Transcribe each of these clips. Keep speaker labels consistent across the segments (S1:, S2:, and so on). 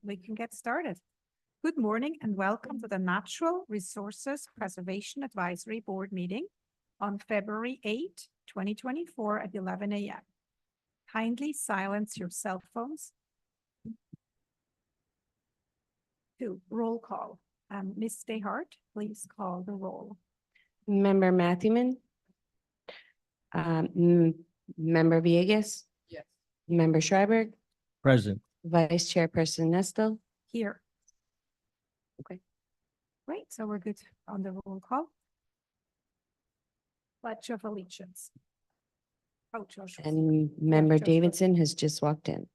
S1: we can get started. Good morning and welcome to the Natural Resources Preservation Advisory Board meeting on February 8, 2024 at 11 a.m. Kindly silence your cell phones. To roll call. Ms. DeHart, please call the roll.
S2: Member Matthewman? Member Villegas?
S3: Yes.
S2: Member Schreiber?
S3: Present.
S2: Vice Chairperson Nestle?
S1: Here.
S2: Okay.
S1: Great, so we're good on the roll call. Pledge of Allegiance. Oh, Joshua.
S2: And Member
S1: Joshua.
S2: Davidson has just walked in.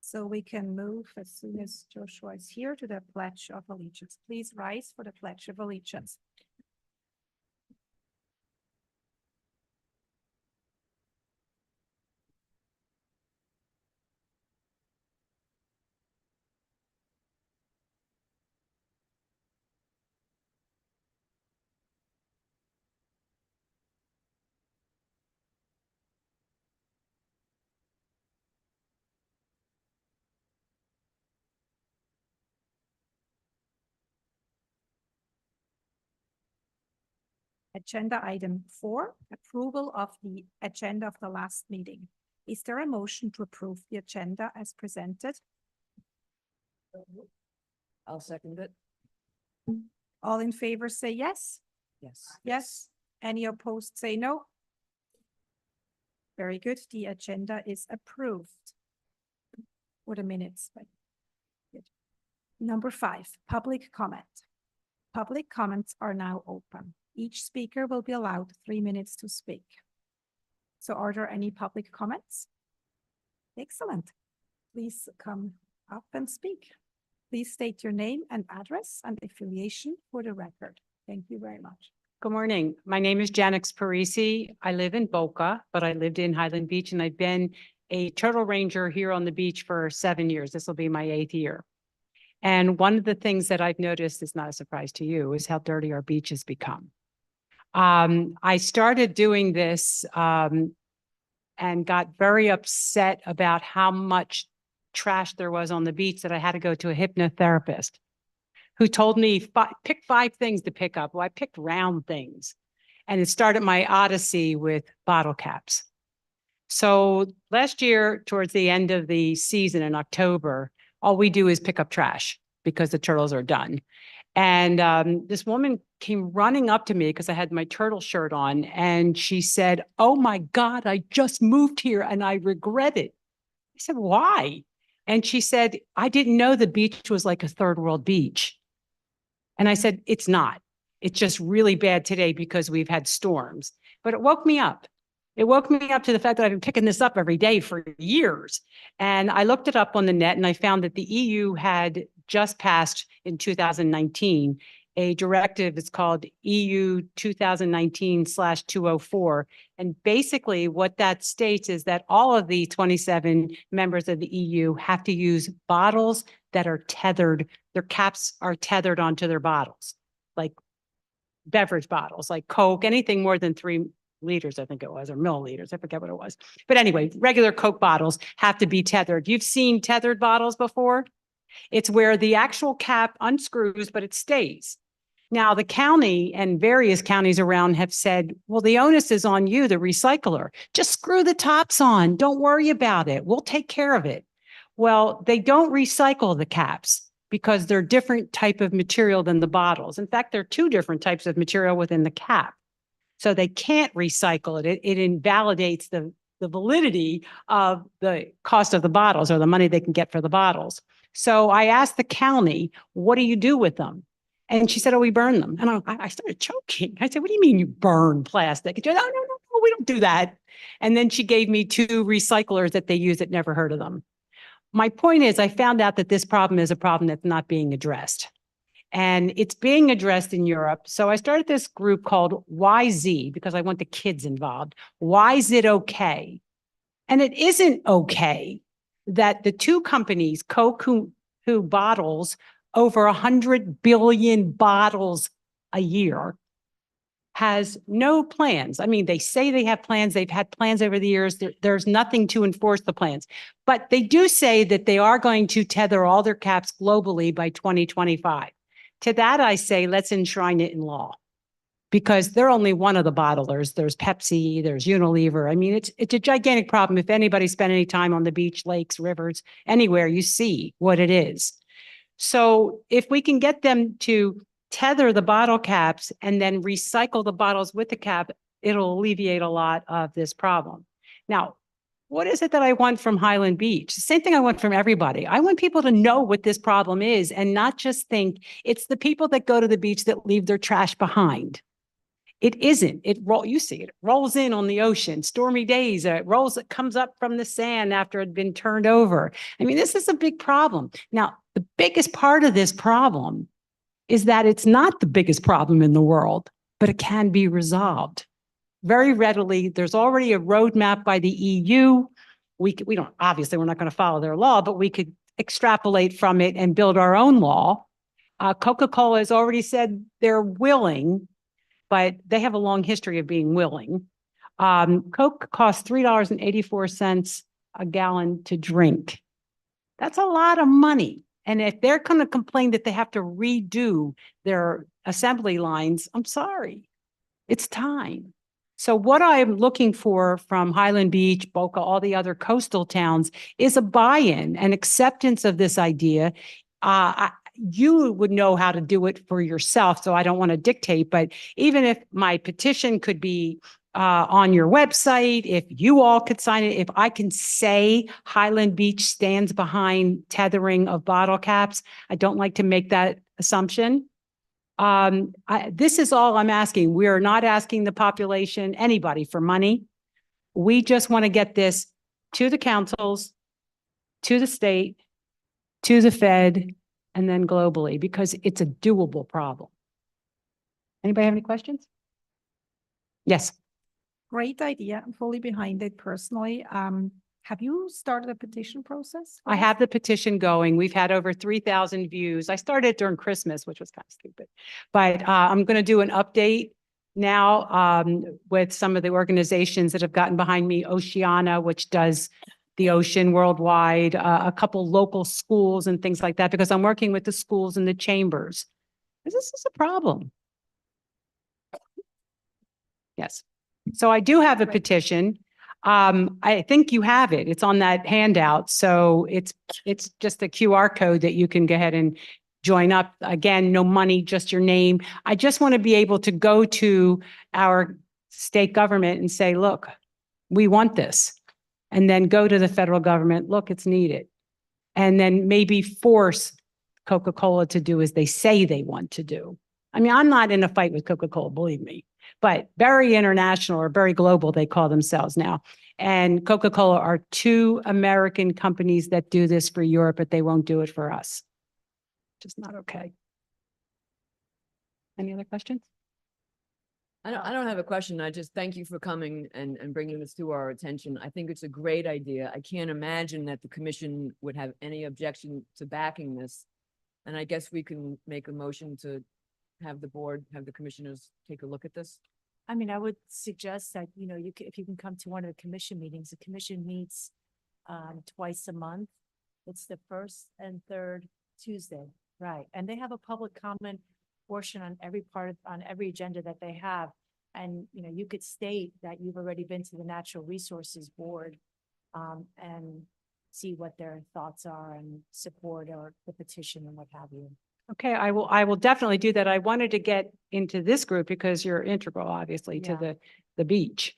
S1: So we can move as soon as Joshua is here to the Pledge of Allegiance. Please rise for the Pledge of Allegiance. Agenda item 4, approval of the agenda of the last meeting. Is there a motion to approve the agenda as presented?
S3: I'll second it.
S1: All in favor say yes.
S3: Yes.
S1: Yes. Any opposed say no. Very good. The agenda is approved. For the minutes. Good. Number 5, public comment. Public comments are now open. Each speaker will be allowed 3 minutes to speak. So are there any public comments? Excellent. Please come up and speak. Please state your name and address and affiliation for the record. Thank you very much.
S4: Good morning. My name is Janix Parisi. I live in Boca, but I lived in Highland Beach and I've been a turtle ranger here on the beach for 7 years. This will be my 8th year. And one of the things that I've noticed is not a surprise to you is how dirty our beach has become. I started doing this and got very upset about how much trash there was on the beach that I had to go to a hypnotherapist who told me, pick 5 things to pick up. Well, I picked round things. And it started my odyssey with bottle caps. So last year, towards the end of the season in October, all we do is pick up trash because the turtles are done. And this woman came running up to me because I had my turtle shirt on. And she said, "Oh my God, I just moved here and I regret it." I said, "Why?" And she said, "I didn't know the beach was like a third world beach." And I said, "It's not. It's just really bad today because we've had storms." But it woke me up. It woke me up to the fact that I've been picking this up every day for years. And I looked it up on the net and I found that the EU had just passed in 2019 a directive. It's called EU 2019/204. And basically what that states is that all of the 27 members of the EU have to use bottles that are tethered. Their caps are tethered onto their bottles, like beverage bottles, like Coke, anything more than 3 liters, I think it was, or milliliters. I forget what it was. But anyway, regular Coke bottles have to be tethered. You've seen tethered bottles before? It's where the actual cap unscrews, but it stays. Now, the county and various counties around have said, well, the onus is on you, the recycler. Just screw the tops on. Don't worry about it. We'll take care of it. Well, they don't recycle the caps because they're different type of material than the bottles. In fact, there are 2 different types of material within the cap. So they can't recycle it. It invalidates the validity of the cost of the bottles or the money they can get for the bottles. So I asked the county, what do you do with them? And she said, "Oh, we burn them." And I started choking. I said, "What do you mean you burn plastic?" And she said, "Oh, no, we don't do that." And then she gave me 2 recyclers that they use that never heard of them. My point is, I found out that this problem is a problem that's not being addressed. And it's being addressed in Europe. So I started this group called YZ because I want the kids involved. Why is it okay? And it isn't okay that the 2 companies, Coke, who bottles over 100 billion bottles a year, has no plans. I mean, they say they have plans. They've had plans over the years. There's nothing to enforce the plans. But they do say that they are going to tether all their caps globally by 2025. To that, I say, let's enshrine it in law. Because they're only one of the bottlers. There's Pepsi, there's Unilever. I mean, it's a gigantic problem. If anybody spent any time on the beach, lakes, rivers, anywhere, you see what it is. So if we can get them to tether the bottle caps and then recycle the bottles with the cap, it'll alleviate a lot of this problem. Now, what is it that I want from Highland Beach? The same thing I want from everybody. I want people to know what this problem is and not just think it's the people that go to the beach that leave their trash behind. It isn't. You see it rolls in on the ocean, stormy days, it comes up from the sand after it had been turned over. I mean, this is a big problem. Now, the biggest part of this problem is that it's not the biggest problem in the world, but it can be resolved very readily. There's already a roadmap by the EU. We don't, obviously, we're not going to follow their law, but we could extrapolate from it and build our own law. Coca-Cola has already said they're willing, but they have a long history of being willing. Coke costs $3.84 a gallon to drink. That's a lot of money. And if they're going to complain that they have to redo their assembly lines, I'm sorry, it's time. So what I'm looking for from Highland Beach, Boca, all the other coastal towns is a buy-in and acceptance of this idea. You would know how to do it for yourself, so I don't want to dictate, but even if my petition could be on your website, if you all could sign it, if I can say Highland Beach stands behind tethering of bottle caps, I don't like to make that assumption. This is all I'm asking. We are not asking the population, anybody, for money. We just want to get this to the councils, to the state, to the Fed, and then globally, because it's a doable problem. Anybody have any questions? Yes.
S1: Great idea. I'm fully behind it personally. Have you started a petition process? for
S4: I
S1: this?
S4: have the petition going. We've had over 3,000 views. I started during Christmas, which was kind of stupid. But I'm going to do an update now with some of the organizations that have gotten behind me. Oceana, which does the ocean worldwide, a couple local schools and things like that, because I'm working with the schools and the chambers. This is a problem. Yes. So I do have a
S1: Right.
S4: petition. I think you have it. It's on that handout. So it's just a QR code that you can go ahead and join up. Again, no money, just your name. I just want to be able to go to our state government and say, look, we want this. And then go to the federal government, look, it's needed. And then maybe force Coca-Cola to do as they say they want to do. I mean, I'm not in a fight with Coca-Cola, believe me. But Berry International or Berry Global, they call themselves now. And Coca-Cola are two American companies that do this for Europe, but they won't do it for us. Just not okay. Any other questions?
S3: I don't have a question. I just thank you for coming and bringing this to our attention. I think it's a great idea. I can't imagine that the commission would have any objection to backing this. And I guess we can make a motion to have the board, have the commissioners take a look at this.
S5: I mean, I would suggest that, you know, if you can come to one of the commission meetings, the commission meets twice a month. It's the first and third Tuesday, right? And they have a public comment portion on on every agenda that they have. And, you know, you could state that you've already been to the Natural Resources Board and see what their thoughts are and support or the petition and what have you.
S4: Okay, I will definitely do that. I wanted to get into this group because you're integral, obviously, to
S5: Yeah.
S4: the beach.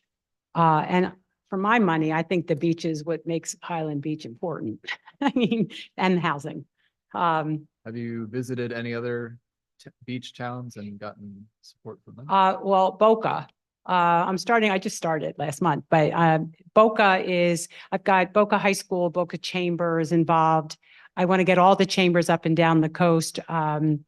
S4: And for my money, I think the beach is what makes Highland Beach important. I mean, and housing.
S6: Have you visited any other beach towns and gotten support from them?
S4: Well, Boca, I just started last month, but Boca I've got Boca High School, Boca Chambers involved. I want to get all the chambers up and down the coast. One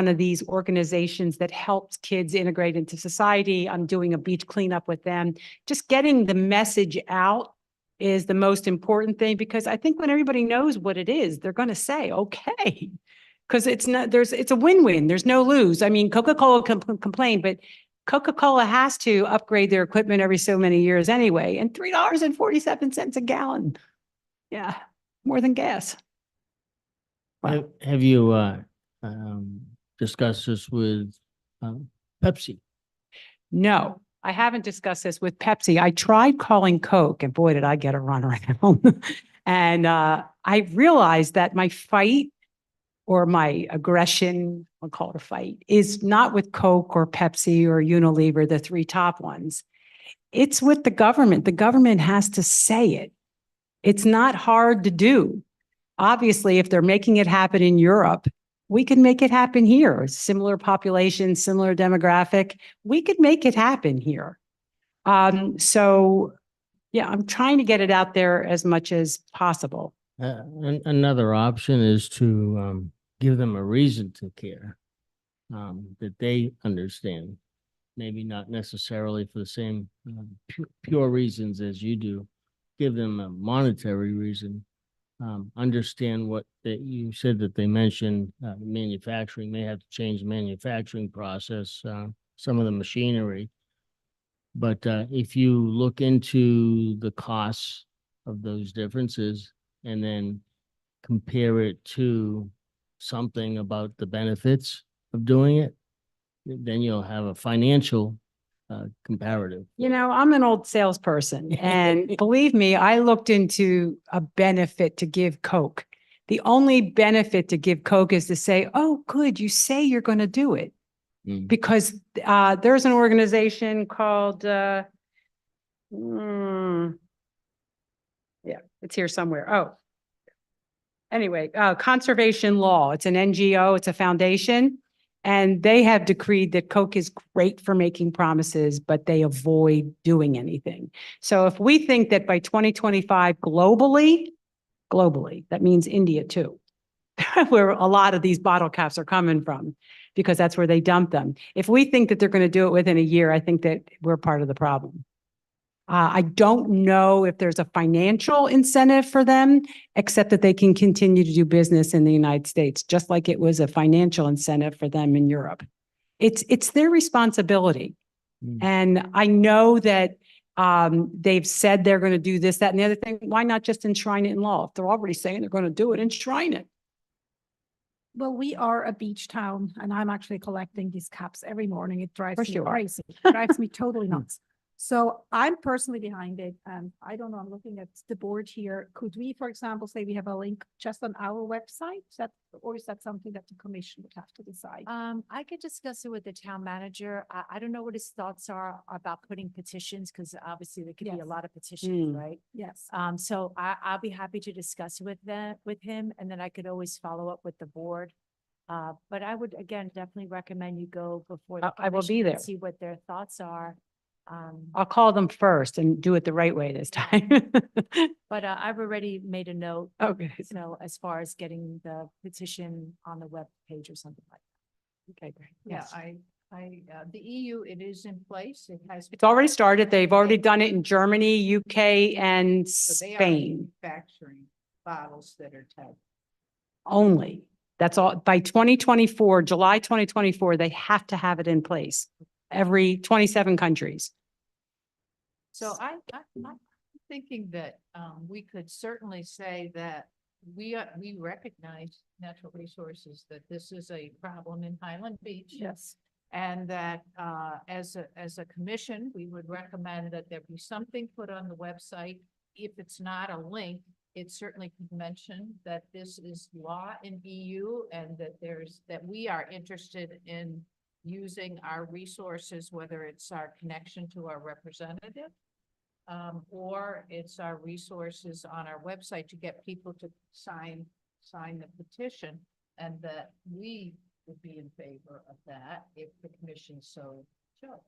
S4: of these organizations that helps kids integrate into society. I'm doing a beach cleanup with them. Just getting the message out is the most important thing, because I think when everybody knows what it is, they're going to say, okay. Because it's a win-win. There's no lose. I mean, Coca-Cola can complain, but Coca-Cola has to upgrade their equipment every so many years anyway, and $3.47 a gallon. Yeah, more than gas. Wow.
S7: Have you discussed this with Pepsi?
S4: No, I haven't discussed this with Pepsi. I tried calling Coke and boy, did I get a runaround. And I realized that my fight or my aggression, I'll call it a fight, is not with Coke or Pepsi or Unilever, the three top ones. It's with the government. The government has to say it. It's not hard to do. Obviously, if they're making it happen in Europe, we can make it happen here. Similar population, similar demographic. We could make it happen here. So yeah, I'm trying to get it out there as much as possible.
S7: Another option is to give them a reason to care, that they understand. Maybe not necessarily for the same pure reasons as you do. Give them a monetary reason. Understand what that you said that they mentioned manufacturing, may have to change the manufacturing process, some of the machinery. But if you look into the costs of those differences and then compare it to something about the benefits of doing it, then you'll have a financial comparative.
S4: You know, I'm an old salesperson and believe me, I looked into a benefit to give Coke. The only benefit to give Coke is to say, oh, good, you say you're going to do it.
S7: Mm.
S4: Because there's an organization called, yeah, it's here somewhere. Oh, anyway, Conservation Law. It's an NGO, it's a foundation. And they have decreed that Coke is great for making promises, but they avoid doing anything. So if we think that by 2025 globally, that means India too, where a lot of these bottle caps are coming from, because that's where they dump them. If we think that they're going to do it within a year, I think that we're part of the problem. I don't know if there's a financial incentive for them, except that they can continue to do business in the United States, just like it was a financial incentive for them in Europe. It's their responsibility.
S7: Mm.
S4: And I know that they've said they're going to do this, that, and the other thing. Why not just enshrine it in law? If they're already saying they're going to do it, enshrine it.
S1: Well, we are a beach town and I'm actually collecting these caps every morning. It drives
S4: course
S1: me
S4: you are.
S1: crazy. It drives me totally nuts. So I'm personally behind it. And I don't know, I'm looking at the board here. Could we, for example, say we have a link just on our website? Or is that something that the commission would have to decide?
S5: I could discuss it with the town manager. I don't know what his thoughts are about putting petitions, because obviously there could be a
S1: Yes.
S5: lot of petitions,
S4: Mm.
S5: right?
S1: Yes.
S5: So I'll be happy to discuss it with him, and then I could always follow up with the board. But I would, again, definitely recommend you go before the
S4: I will be
S5: commission and
S4: there.
S5: see what their thoughts are.
S4: I'll call them first and do it the right way this time.
S5: But I've already made a note,
S4: Okay.
S5: so as far as getting the petition on the web page or something like
S4: Okay, great.
S8: Yeah,
S4: Yes.
S8: the EU, it is in place. It has.
S4: It's already started. They've already done it in Germany, UK, and
S8: So they are
S4: Spain
S8: manufacturing bottles that are tethered.
S4: only. That's all. By 2024, July 2024, they have to have it in place. Every 27 countries.
S8: So I'm thinking that, we could certainly say that we recognize natural resources, that this is a problem in Highland Beach.
S1: Yes.
S8: And that, as a commission, we would recommend that there be something put on the website. If it's not a link, it certainly could mention that this is law in EU and that that we are interested in using our resources, whether it's our connection to our representative, or it's our resources on our website to get people to sign the petition, and that we would be in favor of that if the commission so chose.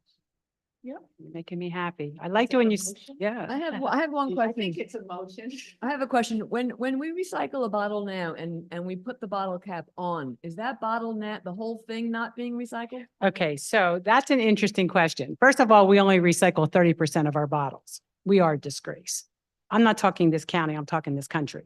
S4: You're making me happy. I like
S8: that
S4: when
S8: a
S4: you,
S8: motion?
S4: yeah.
S3: I have one
S8: I
S3: question.
S8: think it's a motion.
S3: I have a question. When we recycle a bottle now and we put the bottle cap on, is that bottle net, the whole thing not being recycled?
S4: Okay, so that's an interesting question. First of all, we only recycle 30% of our bottles. We are a disgrace. I'm not talking this county, I'm talking this country.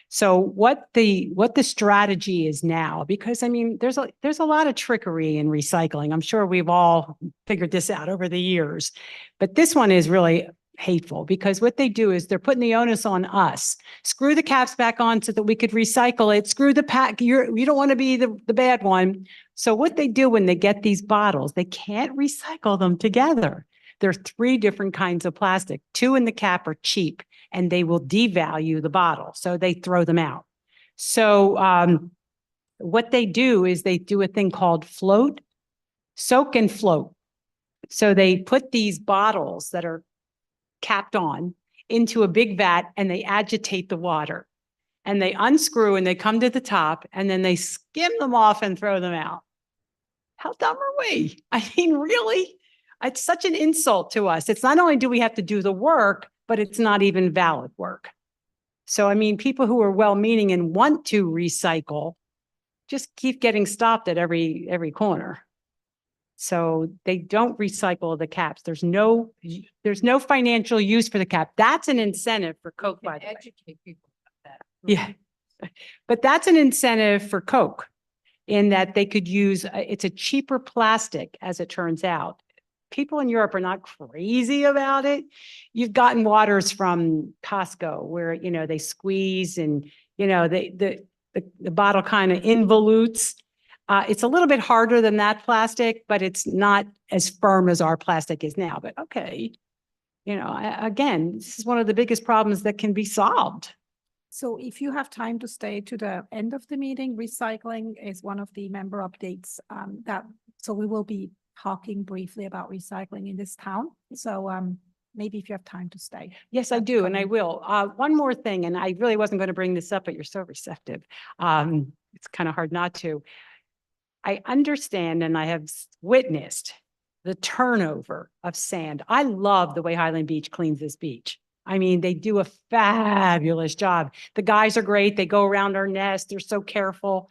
S4: So what the strategy is now, because I mean, there's a lot of trickery in recycling. I'm sure we've all figured this out over the years. But this one is really hateful because what they do is they're putting the onus on us. Screw the caps back on so that we could recycle it. Screw the pack. You don't want to be the bad one. So what they do when they get these bottles, they can't recycle them together. There are 3 different kinds of plastic. 2 in the cap are cheap and they will devalue the bottle. So they throw them out. So what they do is they do a thing called float, soak and float. So they put these bottles that are capped on into a big vat and they agitate the water and they unscrew and they come to the top and then they skim them off and throw them out. How dumb are we? I mean, really? It's such an insult to us. It's not only do we have to do the work, but it's not even valid work. So, I mean, people who are well-meaning and want to recycle just keep getting stopped at every corner. So they don't recycle the caps. There's no financial use for the cap. That's an incentive for Coke, by the way.
S8: Educate people about that.
S4: Yeah. But that's an incentive for Coke in that they could use, it's a cheaper plastic, as it turns out. People in Europe are not crazy about it. You've gotten waters from Costco where, you know, they squeeze and, you know, the bottle kind of involutes. It's a little bit harder than that plastic, but it's not as firm as our plastic is now. But okay, you know, again, this is one of the biggest problems that can be solved.
S1: So if you have time to stay to the end of the meeting, recycling is one of the member updates so we will be talking briefly about recycling in this town. So maybe if you have time to stay.
S4: Yes, I
S1: That's
S4: do, and I
S1: coming.
S4: will. One more thing, and I really wasn't going to bring this up, but you're so receptive. It's kind of hard not to. I understand and I have witnessed the turnover of sand. I love the way Highland Beach cleans this beach. I mean, they do a fabulous job. The guys are great. They go around our nest. They're so careful.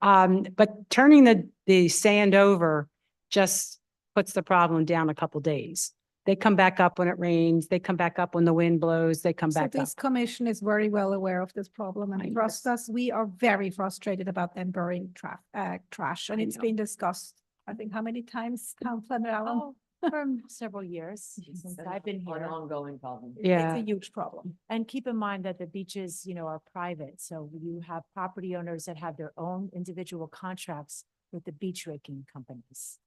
S4: But turning the sand over just puts the problem down a couple days. They come back up when it rains. They come back up when the wind blows. They come
S1: So
S4: back up.
S1: this commission is very well aware of this problem
S4: I
S1: and trust us, we are very frustrated about them burying trash. And
S4: I
S1: it's
S4: know.
S1: been discussed, I think, how many times, Councilor Allen?
S5: Oh, for several years since I've been
S3: An
S5: here.
S3: ongoing problem.
S4: Yeah.
S1: It's a huge problem.
S5: And keep in mind that the beaches, you know, are private. So you have property owners that have their own individual contracts with the beach raking companies.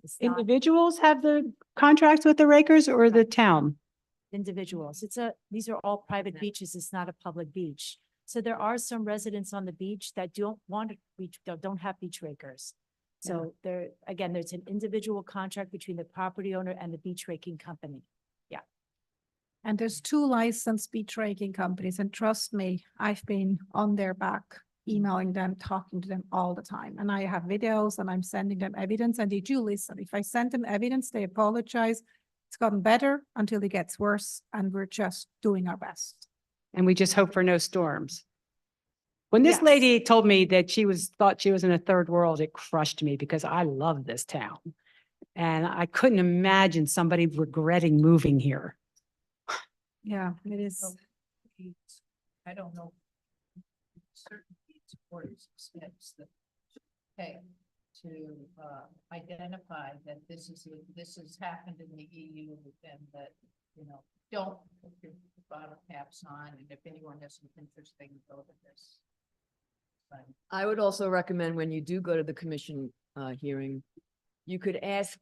S5: It's not
S4: Individuals have the contracts with the rakers or the town?
S5: individuals. These are all private beaches. It's not a public beach. So there are some residents on the beach that don't want to reach, don't have beach rakers. So there's an individual contract between the property owner and the beach raking company.
S1: And there's 2 licensed beach raking companies, and trust me, I've been on their back, emailing them, talking to them all the time. And I have videos and I'm sending them evidence and they do listen. If I send them evidence, they apologize. It's gotten better until it gets worse and we're just doing our best.
S4: And we just hope for no storms. When this
S1: Yes.
S4: lady told me that thought she was in a third world, it crushed me because I love this town. And I couldn't imagine somebody regretting moving here.
S1: Yeah, it is.
S8: So, I don't know. Certain supporters steps that take to identify that this has happened in the EU and that, you know, don't put your bottle caps on, and if anyone has some interest, they can go to this. But
S3: I would also recommend when you do go to the commission hearing, you could ask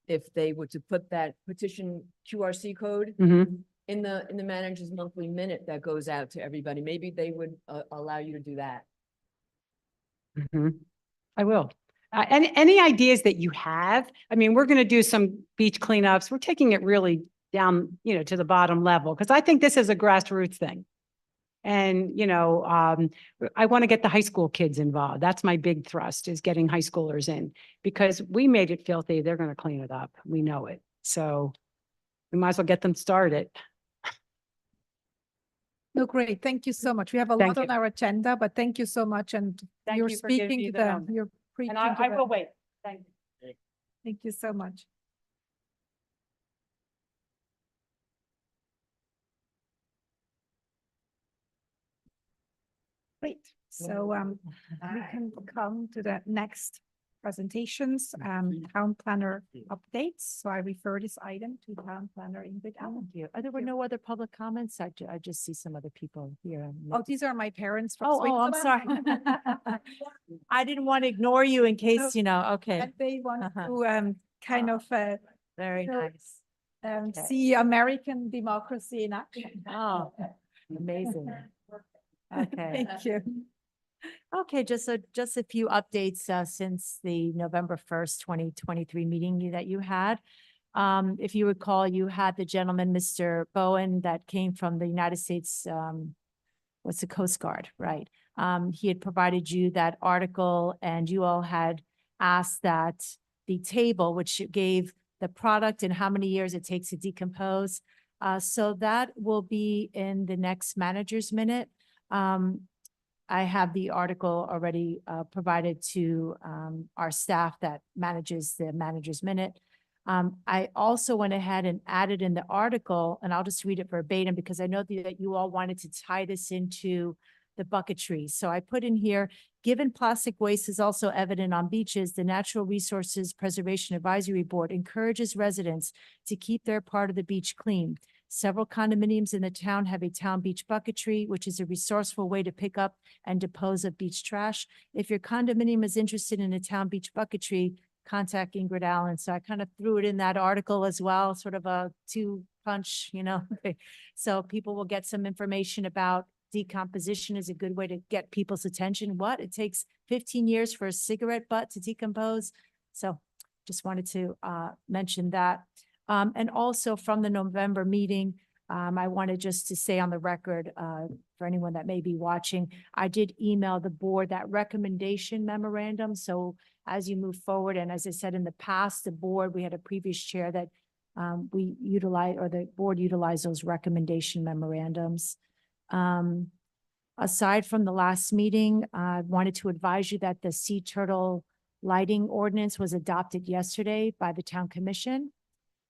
S3: if they were to put that petition QRC code
S4: Mhm.
S3: in the manager's monthly minute that goes out to everybody. Maybe they would allow you to do that.
S4: Mhm. I will. Any ideas that you have? I mean, we're going to do some beach cleanups. We're taking it really down, you know, to the bottom level, because I think this is a grassroots thing. And, you know, I want to get the high school kids involved. That's my big thrust, is getting high schoolers in, because we made it filthy. They're going to clean it up. We know it. So we might as well get them started.
S1: No, great. Thank you so much. We have a
S4: Thank
S1: lot on
S4: you.
S1: our agenda, but thank you so much. And
S4: Thank
S1: you're
S4: you for giving
S1: speaking
S4: me
S1: to
S4: the
S1: them.
S4: moment.
S1: You're preaching
S4: And I
S1: to
S4: will
S1: them.
S4: wait. Thank you.
S1: Thank you so much. Great. So we can come to the next presentations, town planner updates. So I refer this item to town planner Ingrid Allen.
S5: Thank you. There were no other public comments? I just see some other people here.
S1: Oh, these are my parents from
S5: Oh, I'm sorry.
S1: Switzerland.
S5: I didn't want to ignore you in case, okay,
S1: And they want
S5: Uh-huh.
S1: to kind of
S5: very
S1: So-
S5: nice. Okay.
S1: see American democracy in action.
S5: Oh, amazing. Okay.
S1: Thank you.
S5: Okay, just a few updates since the November 1st, 2023 meeting that you had. If you recall, you had the gentleman, Mr. Bowen, that came from the United States, what's the Coast Guard, right? He had provided you that article and you all had asked that the table, which gave the product and how many years it takes to decompose. So that will be in the next manager's minute. I have the article already provided to our staff that manages the manager's minute. I also went ahead and added in the article, and I'll just read it verbatim because I know that you all wanted to tie this into the bucketry. So I put in here, given plastic waste is also evident on beaches, the Natural Resources Preservation Advisory Board encourages residents to keep their part of the beach clean. Several condominiums in the town have a town beach bucketry, which is a resourceful way to pick up and dispose of beach trash. If your condominium is interested in a town beach bucketry, contact Ingrid Allen. So I kind of threw it in that article as well, sort of a two-punch, So people will get some information about decomposition is a good way to get people's attention. What? It takes 15 years for a cigarette butt to decompose. So just wanted to mention that. And also from the November meeting, I wanted just to say on the record, for anyone that may be watching, I did email the board that recommendation memorandum. So as you move forward, and as I said in the past, the board, we had a previous chair that we utilize, or the board utilized those recommendation memorandums. Aside from the last meeting, I wanted to advise you that the sea turtle lighting ordinance was adopted yesterday by the town commission.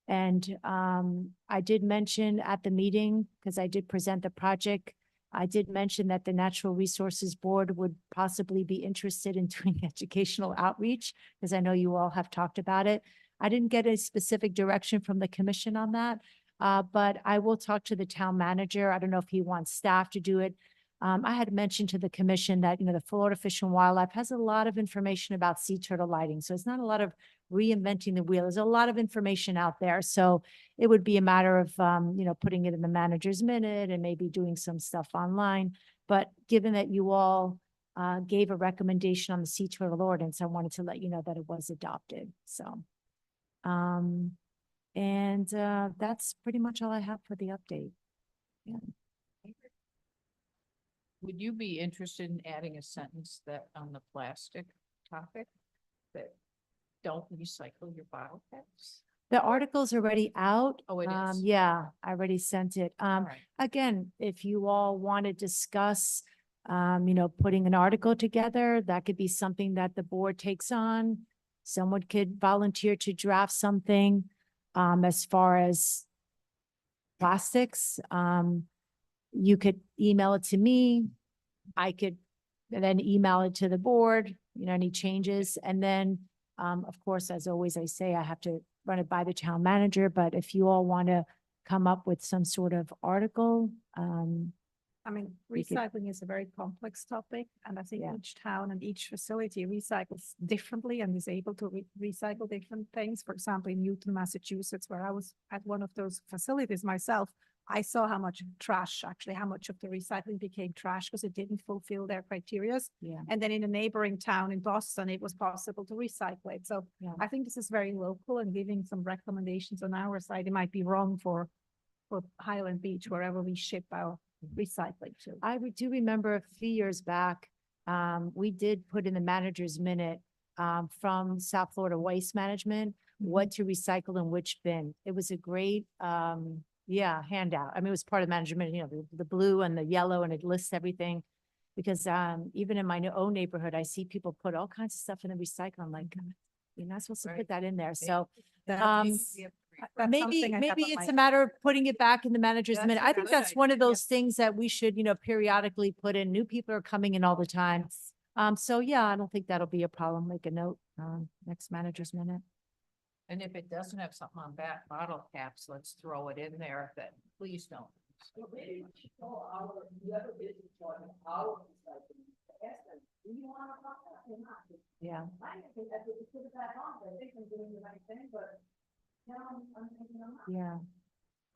S5: And I did mention at the meeting, because I did present the project, I did mention that the Natural Resources Board would possibly be interested in doing educational outreach, because I know you all have talked about it. I didn't get a specific direction from the commission on that, but I will talk to the town manager. I don't know if he wants staff to do it. I had mentioned to the commission that, the Florida Fish and Wildlife has a lot of information about sea turtle lighting. So it's not a lot of reinventing the wheel. There's a lot of information out there. So it would be a matter of, putting it in the manager's minute and maybe doing some stuff online. But given that you all gave a recommendation on the sea turtle ordinance, I wanted to let you know that it was adopted. So, that's pretty much all I have for the update. Yeah.
S8: Would you be interested in adding a sentence that on the plastic topic that don't recycle your bottle caps?
S5: The article's already out.
S8: Oh, it is?
S5: Yeah, I already sent it.
S8: All right.
S5: Again, if you all want to discuss, putting an article together, that could be something that the board takes on. Someone could volunteer to draft something, as far as plastics. You could email it to me. I could then email it to the board, any changes. And then, of course, as always, I say I have to run it by the town manager, but if you all want to come up with some sort of article, we could-
S1: Recycling is a very complex topic, and I think
S5: Yeah.
S1: each town and each facility recycles differently and is able to recycle different things. For example, in Newton, Massachusetts, where I was at one of those facilities myself, I saw how much how much of the recycling became trash because it didn't fulfill their criteria.
S5: yeah.
S1: And then in a neighboring town in Boston, it was possible to recycle it. So
S5: Yeah.
S1: I think this is very local, and giving some recommendations on our side. It might be wrong for Highland Beach, wherever we ship our recycling to.
S5: Do remember a few years back, we did put in the manager's minute, from South Florida Waste Management, what to recycle in which bin. It was a great, handout. I mean, it was part of the management, the blue and the yellow, and it lists everything. Because, even in my own neighborhood, I see people put all kinds of stuff in the recycle. I'm like, you're not supposed to
S8: Right.
S5: put that in there. So,
S1: That
S5: Um,
S1: is- That's
S5: Maybe,
S1: something I have
S5: maybe
S1: on
S5: it's
S1: my-
S5: a matter of putting it back in the manager's
S8: That's
S5: minute.
S8: a
S5: I think
S8: good
S5: that's one of
S8: idea.
S5: those things that we should, periodically put in. New people are coming in all the time. So yeah, I don't think that'll be a problem. Make a note, next manager's minute.
S8: And if it doesn't have something on back bottle caps, let's throw it in there, that please don't.
S5: Yeah. Yeah.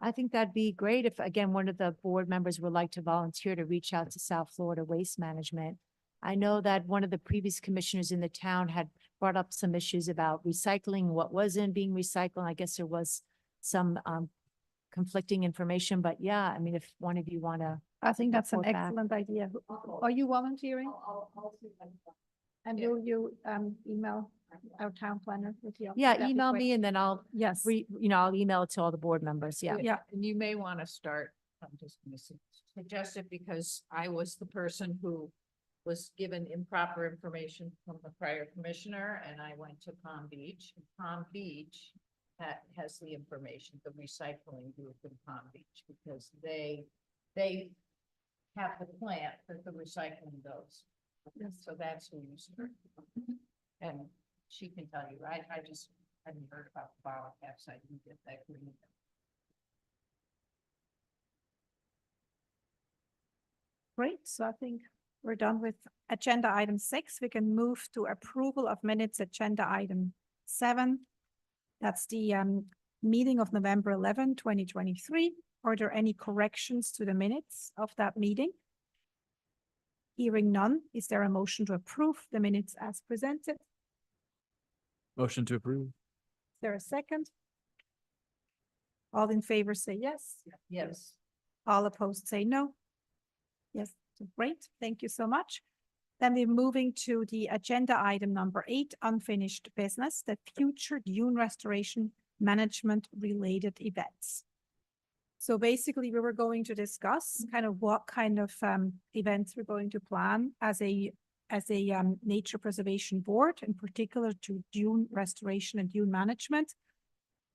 S5: I think that'd be great if, again, one of the board members would like to volunteer to reach out to South Florida Waste Management. I know that one of the previous commissioners in the town had brought up some issues about recycling, what wasn't being recycled. I guess there was some conflicting information, but yeah, I mean, if one of you want to.
S1: I think that's an
S5: report back.
S1: excellent idea. Are you volunteering? And
S8: Yeah.
S1: will you email our town planner with you?
S5: Yeah, email me and then I'll
S1: Yes.
S5: I'll email it to all the board members. Yeah.
S1: Yeah.
S8: And you may want to start, I'm just gonna suggest it because I was the person who was given improper information from the prior commissioner and I went to Palm Beach. And Palm Beach has the information, the recycling group in Palm Beach, because they have the plant that the recycling goes. So that's who you start. And she can tell you, I just hadn't heard about the bottle caps. I didn't get that green.
S1: Great. So I think we're done with agenda item 6. We can move to approval of minutes, agenda item 7. That's the meeting of November 11, 2023. Are there any corrections to the minutes of that meeting? Hearing none, is there a motion to approve the minutes as presented? Is
S6: Motion to approve.
S1: there a second? All in favor say yes.
S8: Yes.
S1: All opposed say no. Yes, great. Thank you so much. Then we're moving to the agenda item number 8, unfinished business, the future dune restoration management related events. So basically, we were going to discuss kind of what kind of events we're going to plan as a nature preservation board, in particular to dune restoration and dune management.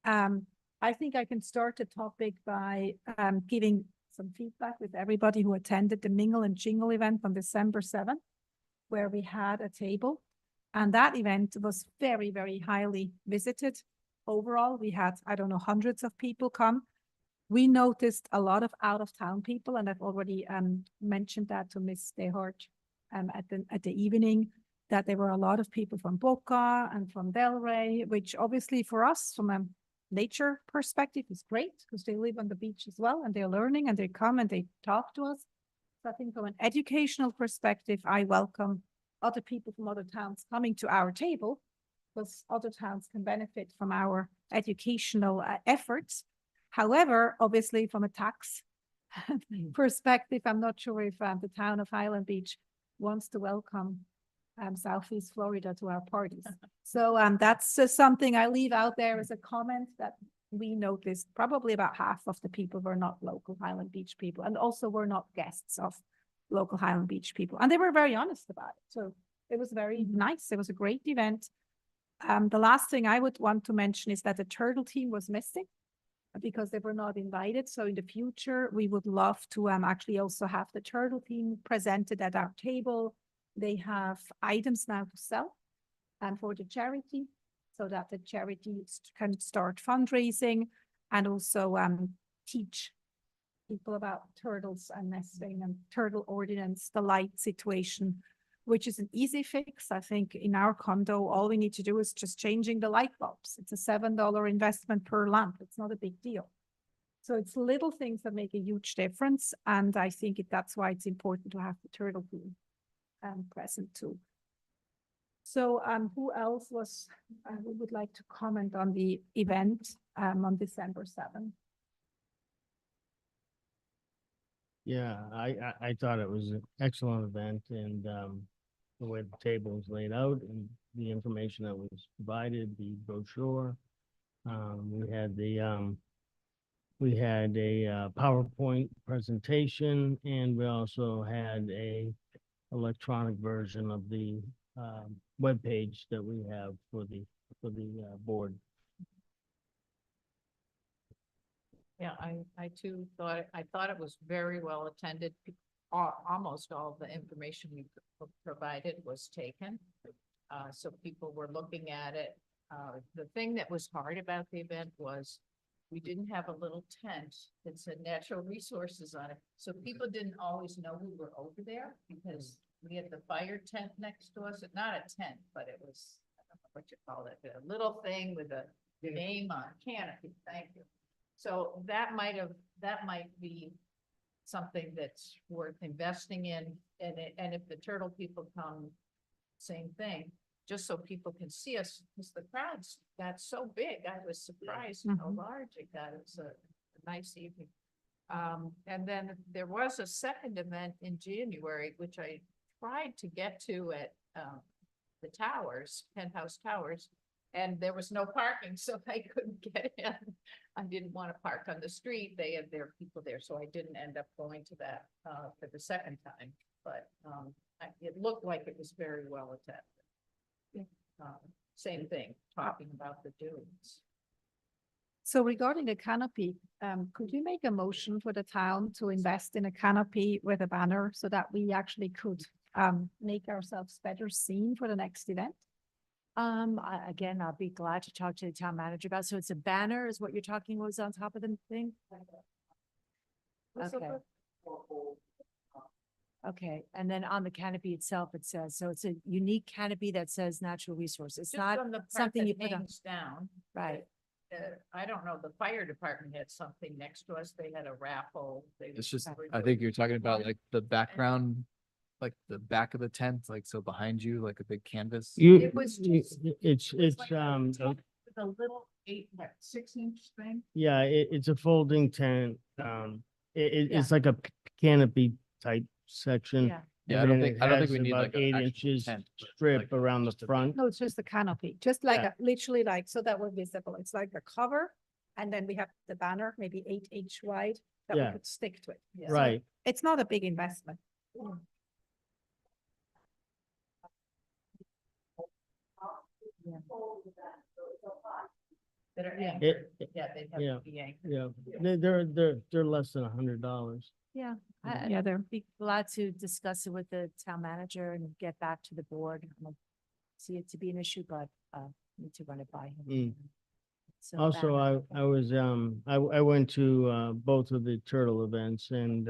S1: I think I can start the topic by giving some feedback with everybody who attended the Mingle and Jingle event on December 7th, where we had a table. And that event was very, very highly visited. Overall, we had, I don't know, hundreds of people come. We noticed a lot of out-of-town people, and I've already mentioned that to Ms. Dehart at the evening, that there were a lot of people from Boca and from Delray, which obviously for us, from a nature perspective, is great because they live on the beach as well, and they're learning and they come and they talk to us. So I think from an educational perspective, I welcome other people from other towns coming to our table because other towns can benefit from our educational efforts. However, obviously from a tax perspective, I'm not sure if the town of Highland Beach wants to welcome Southeast Florida to our parties. So that's something I leave out there as a comment that we noticed. Probably about half of the people were not local Highland Beach people, and also were not guests of local Highland Beach people. And they were very honest about it. So it was very nice. It was a great event. The last thing I would want to mention is that the turtle team was missing because they were not invited. So in the future, we would love to actually also have the turtle team presented at our table. They have items now to sell for the charity so that the charity can start fundraising and also teach people about turtles and nesting and turtle ordinance, the light situation, which is an easy fix. I think in our condo, all we need to do is just changing the light bulbs. It's a $7 investment per lamp. It's not a big deal. So it's little things that make a huge difference. And I think that's why it's important to have the turtle team present too. So who else who would like to comment on the event on December 7th?
S7: Yeah, I thought it was an excellent event and the way the table was laid out and the information that was provided, the brochure. We had a PowerPoint presentation and we also had a electronic version of the webpage that we have for the board.
S8: Yeah, I too thought, I thought it was very well attended. Almost all the information we provided was taken. So people were looking at it. The thing that was hard about the event was we didn't have a little tent that said natural resources on it. So people didn't always know we were over there because we had the fire tent next to us, not a tent, but it was, I don't know what you call it, a little thing with a name on canopy. Thank you. So that might be something that's worth investing in. And if the turtle people come, same thing, just so people can see us, because the crowds got so big. I was surprised how
S1: Mhm.
S8: large it got. It was a nice evening. And then there was a second event in January, which I tried to get to at, the towers, Penthouse Towers. And there was no parking, so I couldn't get in. I didn't want to park on the street. They had their people there, so I didn't end up going to that for the second time. But it looked like it was very well attended. Same thing, talking about the dunes.
S1: So regarding the canopy, could you make a motion for the town to invest in a canopy with a banner so that we actually could make ourselves better seen for the next event?
S5: Again, I'll be glad to talk to the town manager about, so it's a banner is what you're talking was on top of the thing? Okay. Okay, and then on the canopy itself, it says, so it's a unique canopy that says natural resources. It's
S8: Just
S5: not
S8: on the part
S5: something
S8: that
S5: you put on,
S8: hangs down.
S5: right?
S8: I don't know, the fire department had something next to us. They had a raffle.
S6: It's just,
S8: were
S6: I
S8: doing-
S6: think you're talking about like the background, like the back of the tent, like so behind you, like a big canvas.
S8: It was just-
S7: It's,
S8: It was like a tent with a little 6-inch thing.
S7: yeah, it's a folding tent.
S5: Yeah.
S7: It's like a canopy type section.
S5: Yeah,
S6: Yeah,
S7: and
S6: I
S7: then
S6: don't
S7: it
S6: think
S7: has
S6: we need
S7: about
S6: like an
S7: 8
S6: actual
S7: inches
S6: tent, but,
S7: strip
S6: like,
S7: around the
S6: just a-
S7: front.
S1: No, it's just the canopy, just like
S7: Yeah.
S1: literally like, so that we're visible. It's like a cover. And then we have the banner, maybe 8 inch wide, that we
S7: Yeah.
S1: could stick to it. So
S7: Right.
S1: It's not a big investment.
S8: That are
S5: Yeah.
S8: anchored. Yeah, they have
S7: Yeah.
S8: to be anchored.
S7: Yeah, they're less than $100.
S5: yeah.
S1: Yeah, they're
S5: Be glad to discuss it with the town manager and get back to the board. I don't see it to be an issue, but need to run it by him.
S7: Mm.
S5: So
S7: Also,
S5: banner.
S7: I was, I went to, both of the turtle events and,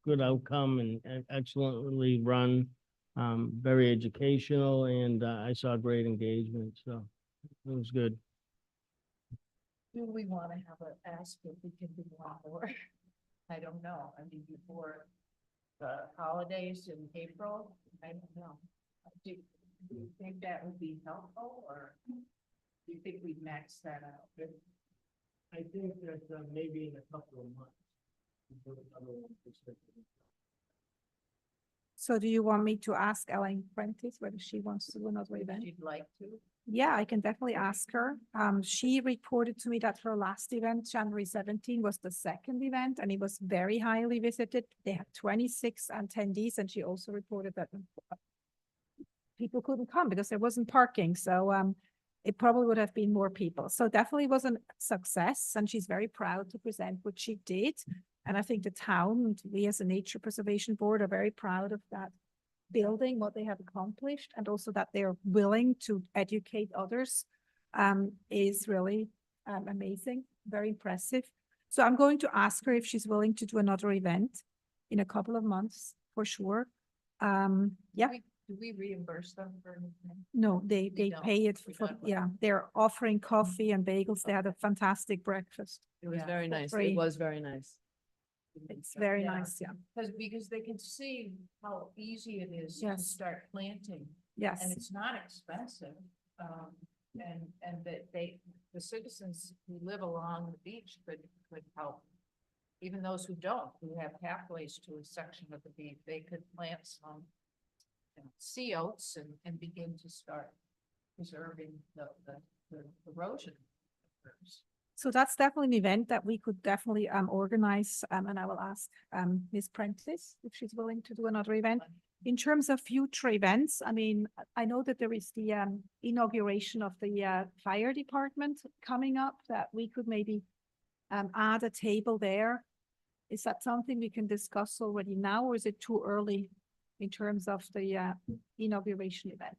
S7: good outcome and excellently run, very educational and, I saw great engagement, so it was good.
S8: Do we want to have a ask if we can do one more? I don't know. I mean, before the holidays in April, I don't know. Do you think that would be helpful or do you think we'd max that out?
S7: I think that, maybe in a couple of months.
S1: So do you want me to ask Ellen Prentice whether she wants to do another
S8: If
S1: event?
S8: you'd like to.
S1: Yeah, I can definitely ask her. She reported to me that her last event, January 17, was the second event and it was very highly visited. They had 26 attendees and she also reported that people couldn't come because there wasn't parking. So it probably would have been more people. So definitely was a success and she's very proud to present what she did. And I think the town, and we as a Nature Preservation Board are very proud of that building, what they have accomplished, and also that they're willing to educate others is really amazing, very impressive. So I'm going to ask her if she's willing to do another event in a couple of months for sure. Yeah,
S8: Do we reimburse them for anything?
S1: no, they
S8: don't.
S1: pay it
S8: We
S1: for,
S8: don't.
S1: yeah, they're offering coffee and bagels. They had a fantastic breakfast.
S3: It was
S5: Yeah.
S3: very
S1: For
S3: nice.
S1: free.
S3: It was very nice.
S1: It's very
S8: Yeah.
S1: nice, yeah.
S8: Because they can see how easy it is to
S1: Yes.
S8: start planting. And
S1: Yes,
S8: it's not expensive. And that the citizens who live along the beach could help. Even those who don't, who have pathways to a section of the beach, they could plant some sea oats and begin to start preserving the erosion.
S1: so that's definitely an event that we could definitely organize, and I will ask Ms. Prentice if she's willing to do another event. In terms of future events, I mean, I know that there is the inauguration of the fire department coming up that we could maybe add a table there. Is that something we can discuss already now, or is it too early in terms of the inauguration event?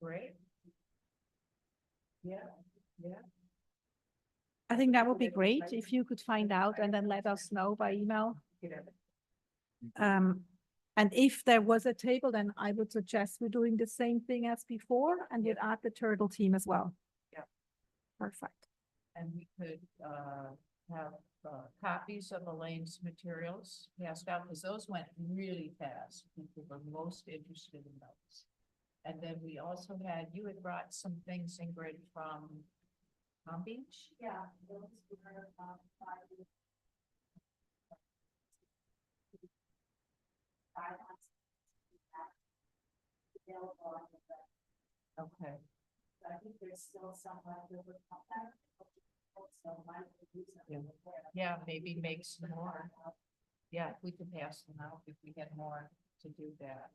S8: Great. Yeah, yeah.
S1: I think that would be great if you could find out and then let us know by email. And if there was a table, then I would suggest we're doing the same thing as before and we'd add the turtle team as well.
S8: Yeah.
S1: Perfect.
S8: And we could, have, copies of Elaine's materials passed out, because those went really fast. People were most interested in those. And then we also had, you had brought some things, Ingrid, from Palm Beach? Yeah. Okay. I think there's still some leftover. Yeah, maybe make some more. Yeah, we could pass them out if we had more to do that.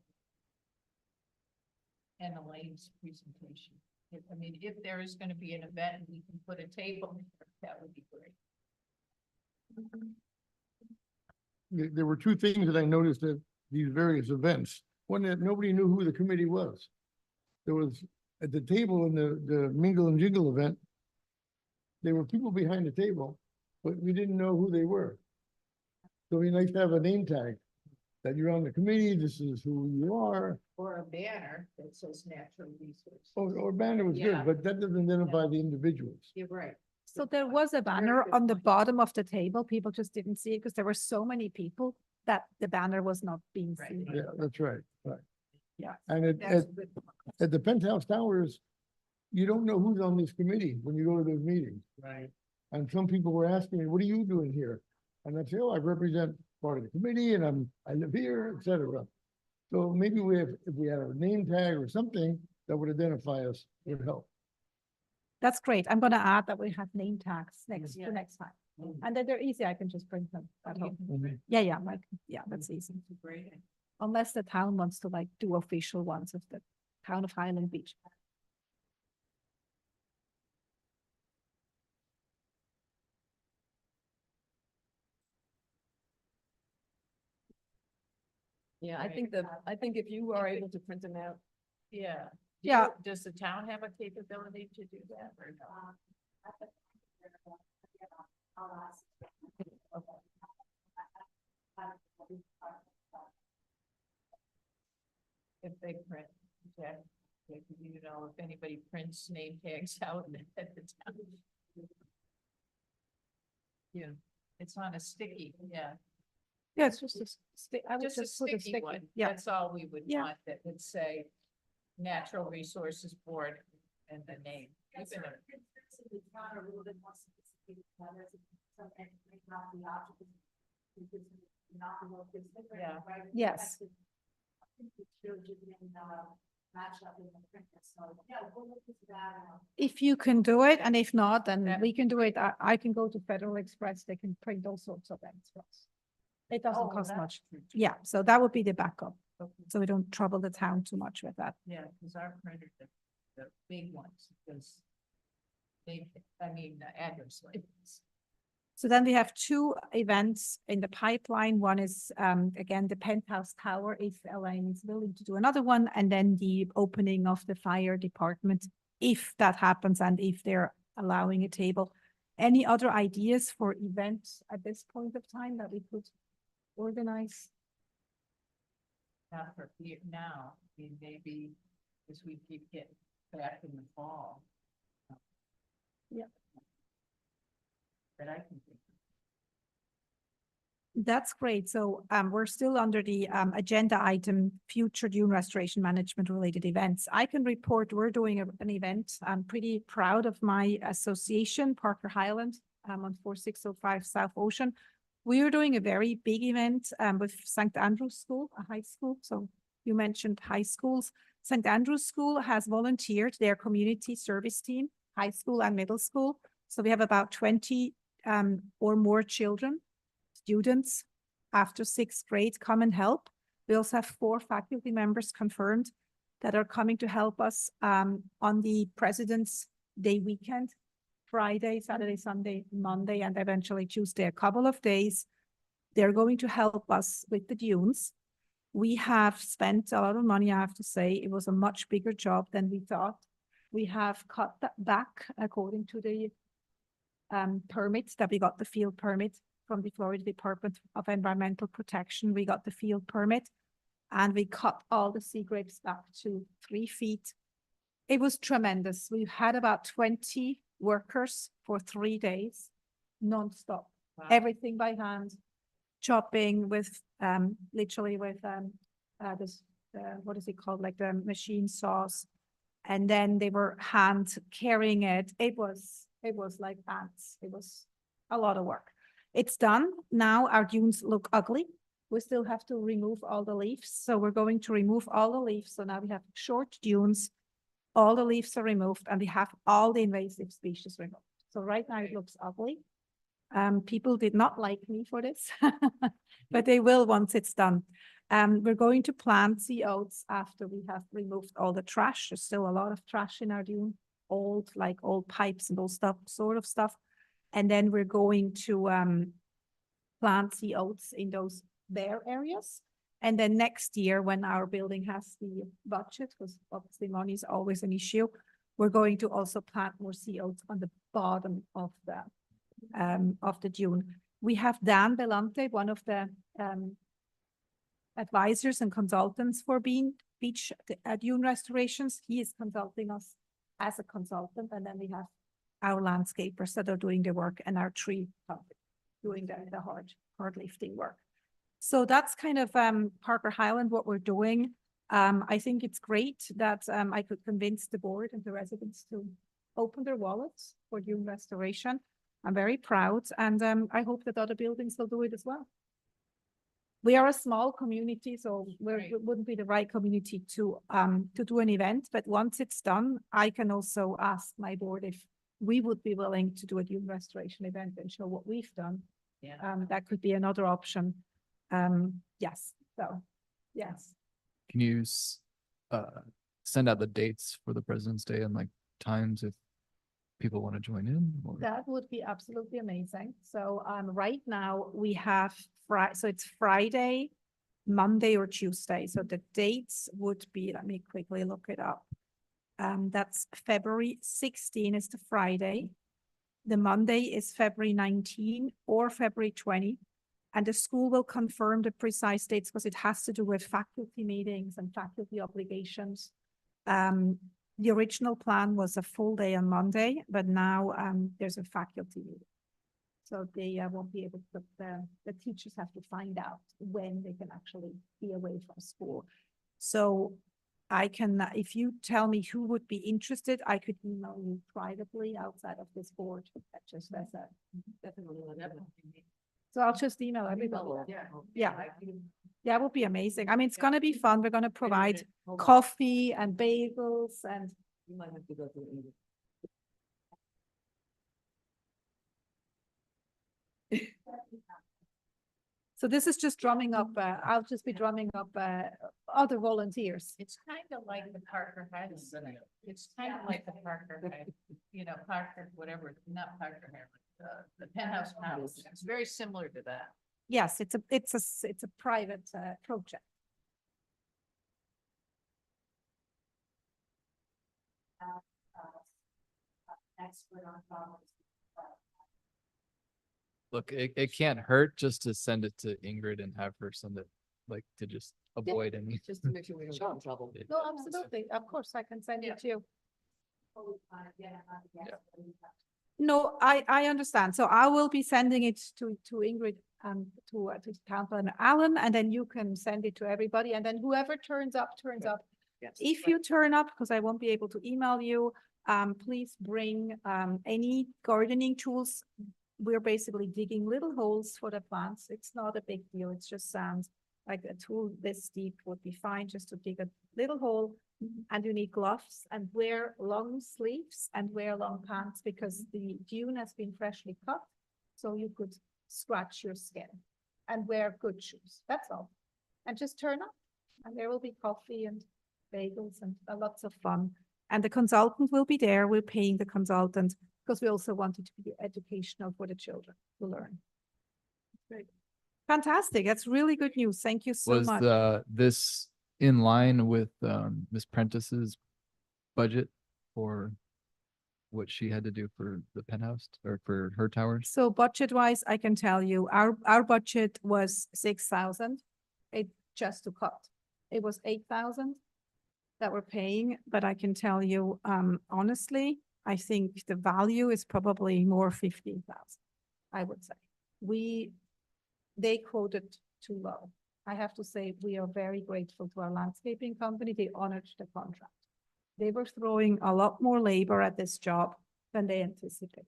S8: And Elaine's presentation. I mean, if there is gonna be an event and we can put a table, that would be great.
S9: There were two things that I noticed at these various events. One, that nobody knew who the committee was. There was, at the table in the Mingle and Jingle event, there were people behind the table, but we didn't know who they were. So it'd be nice to have a name tag, that you're on the committee, this is who you are.
S8: Or a banner that says natural resources.
S9: Or banner was
S8: Yeah.
S9: good, but that doesn't identify the individuals.
S8: You're right.
S1: So there was a banner
S8: good
S1: on the
S8: point.
S1: bottom of the table. People just didn't see it because there were so many people that the banner was not being
S8: Right.
S1: seen.
S9: Yeah, that's right, right.
S1: Yeah.
S9: And
S8: That's good.
S9: at the Penthouse Towers, you don't know who's on this committee when you go to those meetings.
S8: Right.
S9: And some people were asking me, what are you doing here? And I say, oh, I represent part of the committee and I live here, et cetera. So maybe if we had a name tag or something that would identify us, would help.
S1: That's great. I'm gonna add that we have name tags next,
S8: Yeah.
S1: for next time. And then they're easy. I can just print them at home.
S9: Mhm.
S1: Yeah, like, yeah, that's easy.
S8: It's a great idea.
S1: Unless the town wants to like do official ones of the town of Highland Beach.
S3: Yeah, I think if you are able to print them out,
S8: Yeah.
S1: Yeah.
S8: Does the town have a capability to do that or no? If they print, yeah, you know, if anybody prints name tags out at the town. Yeah, it's on a sticky, yeah,
S1: Yeah, it's just a stick. I would
S8: just a
S1: just put a
S8: sticky
S1: stick.
S8: one.
S1: Yeah,
S8: That's all we would
S1: Yeah.
S8: want, that would say Natural Resources Board and the name. Even if- Yeah.
S1: yes. If you can do it, and if not, then
S8: That-
S1: we can do it. I can go to Federal Express. They can print all sorts of things for us. It doesn't
S8: Oh,
S1: cost
S8: that's
S1: much.
S8: true.
S1: Yeah, so that would be the backup.
S8: Okay.
S1: So we don't trouble the town too much with that.
S8: Yeah, because our printer, the big ones, because they, I mean, the address labels.
S1: So then we have two events in the pipeline. One is, again, the Penthouse Tower, if Elaine is willing to do another one, and then the opening of the fire department, if that happens and if they're allowing a table. Any other ideas for events at this point of time that we could organize?
S8: Not for here now, I mean, maybe as we keep getting back in the fall.
S1: Yeah.
S8: That I can think of.
S1: That's great. So we're still under the agenda item, future dune restoration management related events. I can report we're doing an event. I'm pretty proud of my association, Parker Highland, on 4605 South Ocean. We are doing a very big event with St. Andrew's School, a high school. So you mentioned high schools. St. Andrew's School has volunteered their community service team, high school and middle school. So we have about 20 or more children, students after sixth grade come and help. We also have 4 faculty members confirmed that are coming to help us on the President's Day weekend, Friday, Saturday, Sunday, Monday, and eventually Tuesday, a couple of days. They're going to help us with the dunes. We have spent a lot of money, I have to say. It was a much bigger job than we thought. We have cut that back according to the permits that we got, the field permit from the Florida Department of Environmental Protection. We got the field permit and we cut all the sea grapes back to 3 feet. It was tremendous. We've had about 20 workers for 3 days, nonstop, everything by hand, chopping with, literally with, this, what is it called? Like the machine saws. And then they were hand carrying it. It was like ants. It was a lot of work. It's done. Now our dunes look ugly. We still have to remove all the leaves. So we're going to remove all the leaves. So now we have short dunes. All the leaves are removed and we have all the invasive species removed. So right now it looks ugly. People did not like me for this, but they will once it's done. We're going to plant sea oats after we have removed all the trash. There's still a lot of trash in our dune, old pipes and all stuff, sort of stuff. And then we're going to plant sea oats in those bare areas. And then next year, when our building has the budget, because obviously money is always an issue, we're going to also plant more sea oats on the bottom of the dune. We have Dan Belante, one of the advisors and consultants for beach dune restorations. He is consulting us as a consultant, and then we have our landscapers that are doing the work and our tree company doing the hard lifting work. So that's kind of Parker Highland, what we're doing. I think it's great that I could convince the board and the residents to open their wallets for dune restoration. I'm very proud, and I hope that other buildings will do it as well. We are a small community, so we wouldn't be the right community to do an event. But once it's done, I can also ask my board if we would be willing to do a dune restoration event and show what we've done.
S8: Yeah.
S1: That could be another option. Yes. So, yes.
S6: Can you send out the dates for the President's Day and like times if people want to join in? Or?
S1: That would be absolutely amazing. So right now we have so it's Friday, Monday or Tuesday. So the dates would be, let me quickly look it up. That's February 16 is the Friday. The Monday is February 19 or February 20. And the school will confirm the precise dates because it has to do with faculty meetings and faculty obligations. The original plan was a full day on Monday, but now there's a faculty meeting. So they won't be able to, the teachers have to find out when they can actually be away from school. So I can, if you tell me who would be interested, I could email you privately outside of this board. Just as a, so I'll just email everybody. Yeah. That would be amazing. I mean, it's going to be fun. We're going to provide coffee and bagels and.
S3: You might have to go through English.
S1: So this is just drumming up, I'll just be drumming up other volunteers.
S8: It's kind of like the Parker House. It's kind of like the Parker, Parker, whatever, not Parker, the Penthouse House. It's very similar to that.
S1: Yes, it's a private project.
S6: Look, it can't hurt just to send it to Ingrid and have her send it, like, to just avoid any.
S3: Just to make sure we don't get in trouble.
S1: No, absolutely. Of course, I can send it to you. No, I understand. So I will be sending it to Ingrid and to Councilman Allen, and then you can send it to everybody. And then whoever turns up, turns up.
S3: Yes.
S1: If you turn up, because I won't be able to email you, please bring any gardening tools. We're basically digging little holes for the plants. It's not a big deal. It just sounds like a tool this deep would be fine just to dig a little hole. And you need gloves and wear long sleeves and wear long pants because the dune has been freshly cut. So you could scratch your skin and wear good shoes. That's all. And just turn up and there will be coffee and bagels and lots of fun. And the consultant will be there. We're paying the consultant because we also want it to be educational for the children to learn. Great. Fantastic. That's really good news. Thank you so
S6: Was
S1: much.
S6: this in line with Ms. Prentice's budget for what she had to do for the penthouse or for her towers?
S1: So budget-wise, I can tell you, our budget was 6,000. It just to cut. It was 8,000 that we're paying, but I can tell you, honestly, I think the value is probably more 15,000, I would say. They quoted too low. I have to say, we are very grateful to our landscaping company. They honored the contract. They were throwing a lot more labor at this job than they anticipated.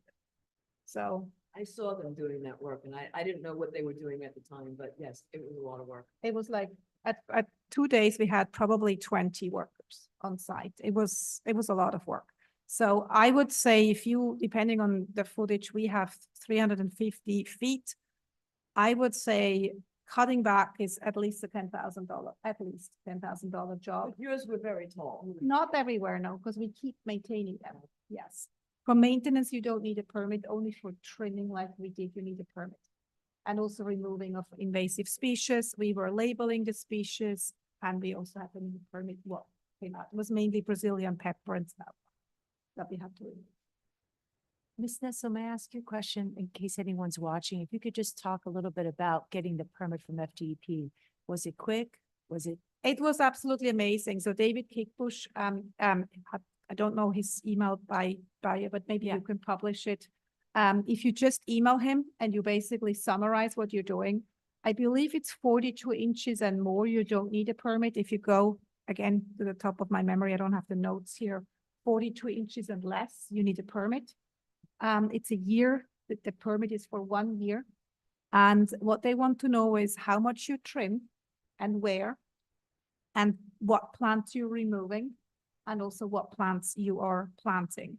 S1: So
S3: I saw them doing that work and I didn't know what they were doing at the time, but yes, it was a lot of work.
S1: it was like, at 2 days, we had probably 20 workers on site. It was a lot of work. So I would say if you, depending on the footage, we have 350 feet. I would say cutting back is at least a $10,000 job.
S3: But yours were very tall.
S1: Not everywhere, no, because we keep maintaining them, yes. For maintenance, you don't need a permit, only for trimming like we did, you need a permit. And also removing of invasive species, we were labeling the species, and we also had a new permit, well, came out. It was mainly Brazilian pepper and stuff that we had to remove.
S5: Ms. Nessel, may I ask you a question in case anyone's watching? If you could just talk a little bit about getting the permit from FDEP. Was it quick? Was it?
S1: It was absolutely amazing. So David Kickbush, I don't know his email by but maybe
S5: Yeah.
S1: you can publish it. If you just email him and you basically summarize what you're doing, I believe it's 42 inches and more, you don't need a permit. If you go, again, to the top of my memory, I don't have the notes here, 42 inches and less, you need a permit. It's a year, the permit is for 1 year. And what they want to know is how much you trim and where, and what plants you're removing, and also what plants you are planting.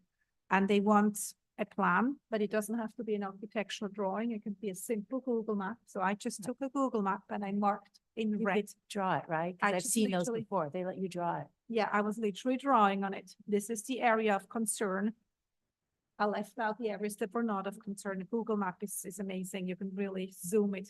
S1: And they want a plan, but it doesn't have to be an architectural drawing. It can be a simple Google map. So I just took a Google map and I marked in
S5: You
S1: red.
S5: could draw it, right? 'Cause
S1: I
S5: I've
S1: just
S5: seen those
S1: literally-
S5: before. They let you draw it.
S1: Yeah, I was literally drawing on it. This is the area of concern. I left out the areas that were not of concern. The Google map is amazing. You can really zoom it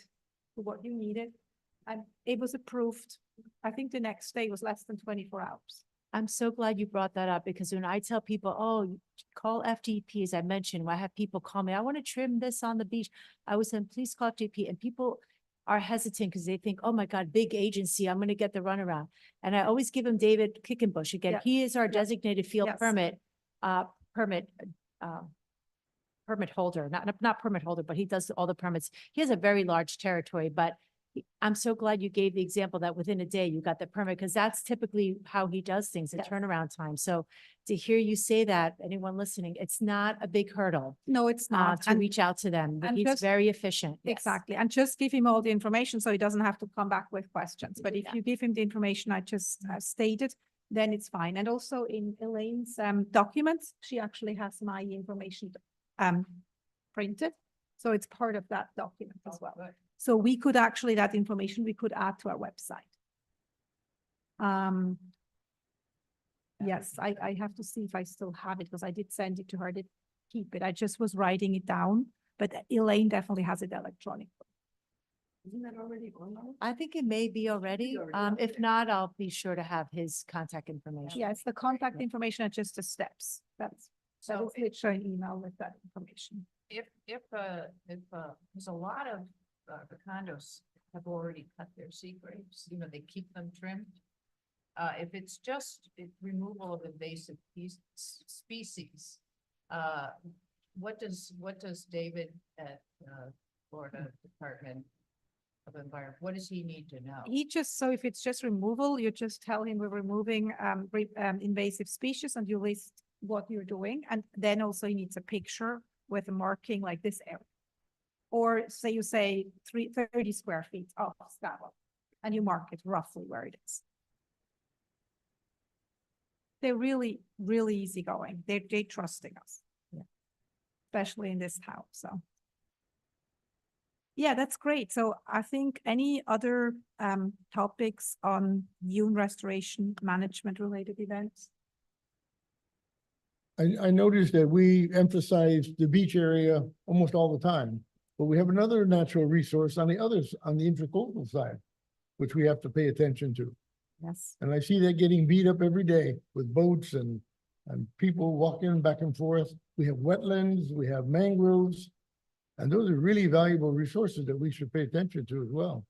S1: to what you needed. And it was approved. I think the next day was less than 24 hours.
S5: I'm so glad you brought that up because when I tell people, oh, you call FDP, as I mentioned, when I have people call me, I want to trim this on the beach. I was saying, please call FDP. And people are hesitant because they think, oh my God, big agency, I'm going to get the runaround. And I always give them David Kickenbush. Again,
S1: Yeah.
S5: he is our
S1: Yeah.
S5: designated field
S1: Yes.
S5: permit holder, not permit holder, but he does all the permits. He has a very large territory, but I'm so glad you gave the example that within a day you got the permit, because that's typically how he does things, the
S1: Yes.
S5: turnaround time. So to hear you say that, anyone listening, it's not a big hurdle
S1: No, it's not.
S5: to
S1: And
S5: reach out to them.
S1: and
S5: He's
S1: just-
S5: very efficient. Yes.
S1: exactly. And just give him all the information so he doesn't have to come back with questions. But if
S5: Yeah.
S1: you give him the information I just stated, then it's fine. And also in Elaine's documents, she actually has my information printed. So it's part of that document as well. So we could actually, that information we could add to our website. Yes, I have to see if I still have it because I did send it to her, I did keep it. I just was writing it down, but Elaine definitely has it electronically.
S3: Isn't that already online?
S5: I think it may be already.
S3: already out
S5: If
S3: there.
S5: not, I'll be sure to have his contact information.
S1: Yeah, it's the contact information and just the steps. That
S8: So
S1: is literally an email with that information.
S8: if, there's a lot of, the condos have already cut their seed grapes, they keep them trimmed. If it's just removal of invasive species, what does David at, Florida Department of Environment, what does he need to know?
S1: He just, so if it's just removal, you just tell him we're removing invasive species and you list what you're doing. And then also he needs a picture with a marking like this area. Or say you say 30 square feet of scaffold and you mark it roughly where it is. they're really, really easygoing. They trusting us.
S5: Yeah.
S1: Especially in this town, so. Yeah, that's great. So I think any other topics on dune restoration management related events?
S9: I noticed that we emphasize the beach area almost all the time, but we have another natural resource on the others, on the intercoastal side, which we have to pay attention to.
S1: Yes.
S9: And I see that getting beat up every day with boats and people walking back and forth. We have wetlands, we have mangroves. And those are really valuable resources that we should pay attention to as well.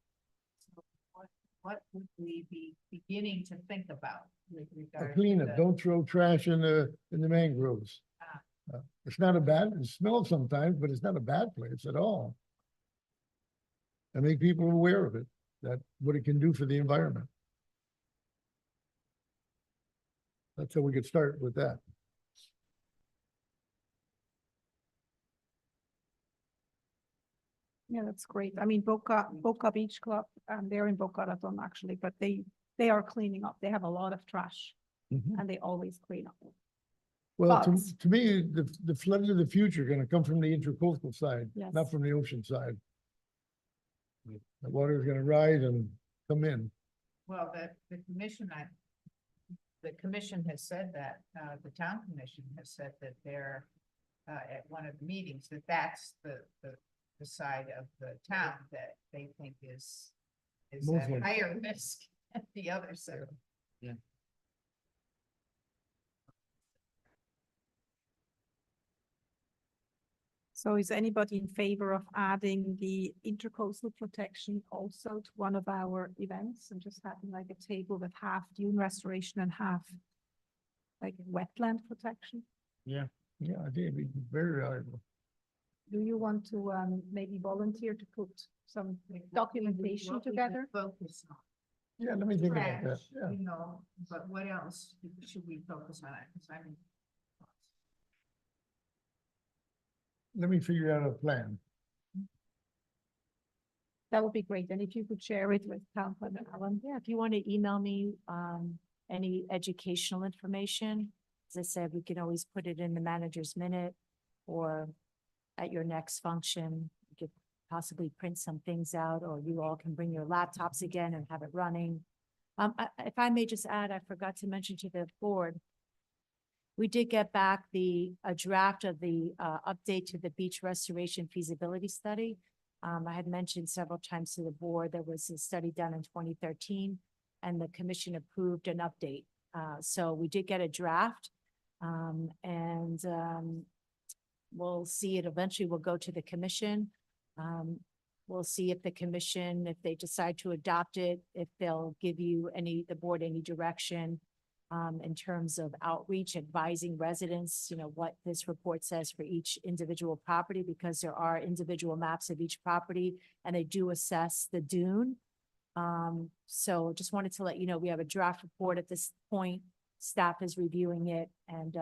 S8: What would we be beginning to think about with
S9: A
S8: regard to
S9: cleanup,
S8: the-
S9: don't throw trash in the mangroves.
S8: Ah.
S9: It's not a bad, it smells sometimes, but it's not a bad place at all. And make people aware of it, that what it can do for the environment. That's how we could start with that.
S1: Yeah, that's great. I mean, Boca Beach Club, they're in Boca Raton actually, but they are cleaning up. They have a lot of trash and they always clean up.
S9: Well,
S1: But-
S9: to me, the floods of the future are gonna come from the intercoastal side,
S1: Yes.
S9: not from the ocean side. The water is gonna rise and come in.
S8: Well, the commission has said that, the town commission has said that they're, at one of the meetings, that's the side of the town that they think is at
S9: Muslim.
S8: higher risk than the other side.
S1: So is anybody in favor of adding the intercoastal protection also to one of our events and just having like a table with half dune restoration and half like wetland protection?
S9: Yeah, I think it'd be very valuable.
S1: Do you want to maybe volunteer to put some documentation
S8: What we could
S1: together?
S8: Focus on.
S9: Yeah, let me think about that,
S8: Trash,
S9: yeah.
S8: you know, but what else should we focus on? Because I mean,
S9: Let me figure out a plan.
S1: That would be great. And if you could share it with Town Planner Alan.
S5: Yeah, if you want to email me, any educational information, as I said, we can always put it in the manager's minute or at your next function, you could possibly print some things out, or you all can bring your laptops again and have it running. If I may just add, I forgot to mention to the board, we did get back a draft of the, update to the beach restoration feasibility study. I had mentioned several times to the board, there was a study done in 2013 and the commission approved an update. So we did get a draft. We'll see it eventually will go to the commission. We'll see if the commission, if they decide to adopt it, if they'll give you the board any direction in terms of outreach, advising residents, you know, what this report says for each individual property, because there are individual maps of each property and they do assess the dune. So just wanted to let you know, we have a draft report at this point. Staff is reviewing it and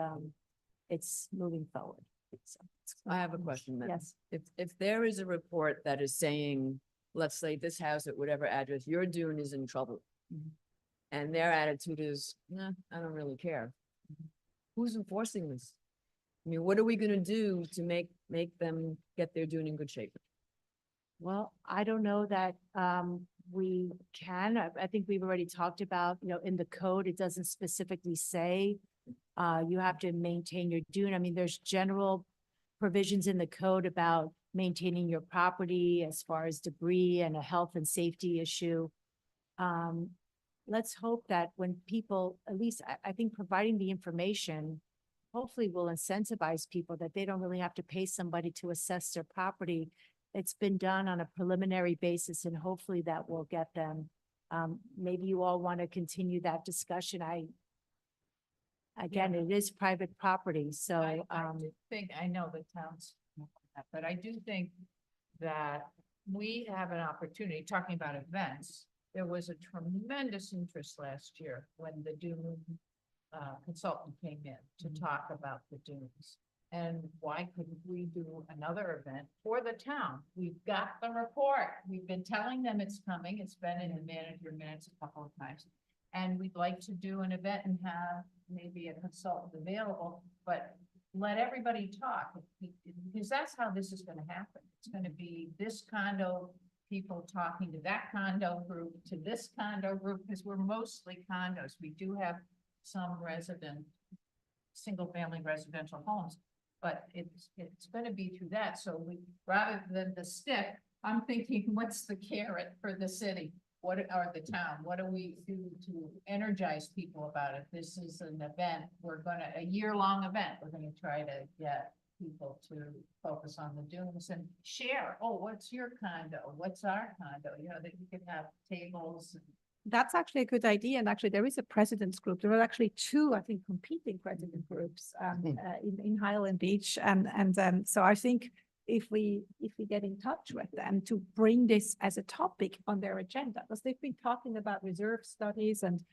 S5: it's moving forward. So,
S3: I have a question then.
S5: Yes.
S3: If there is a report that is saying, let's say this house at whatever address, your dune is in trouble. And their attitude is, nah, I don't really care. Who's enforcing this? I mean, what are we gonna do to make them get their dune in good shape?
S5: Well, I don't know that we can. I think we've already talked about, you know, in the code, it doesn't specifically say you have to maintain your dune. I mean, there's general provisions in the code about maintaining your property as far as debris and a health and safety issue. Let's hope that when people, at least I think providing the information, hopefully will incentivize people that they don't really have to pay somebody to assess their property. It's been done on a preliminary basis and hopefully that will get them. Maybe you all want to continue that discussion. Again, it is private property, so,
S8: I do think, I know the town's, but I do think that we have an opportunity, talking about events. There was a tremendous interest last year when the dune consultant came in to talk about the dunes. And why couldn't we do another event for the town? We've got the report. We've been telling them it's coming. It's been in the manager minutes a couple of times. And we'd like to do an event and have maybe a consultant available, but let everybody talk. Because that's how this is gonna happen. It's gonna be this condo, people talking to that condo group, to this condo group, because we're mostly condos. We do have some single-family residential homes, but it's gonna be through that. So we, rather than the stick, I'm thinking, what's the carrot for the city? What are the town? What do we do to energize people about it? This is an event. A year-long event. We're gonna try to get people to focus on the dunes and share. Oh, what's your condo? What's our condo? You know, that you could have tables.
S1: That's actually a good idea. And actually, there is a president's group. There are actually two, I think, competing president groups in Highland Beach. So I think if we get in touch with them to bring this as a topic on their agenda, because they've been talking about reserve studies and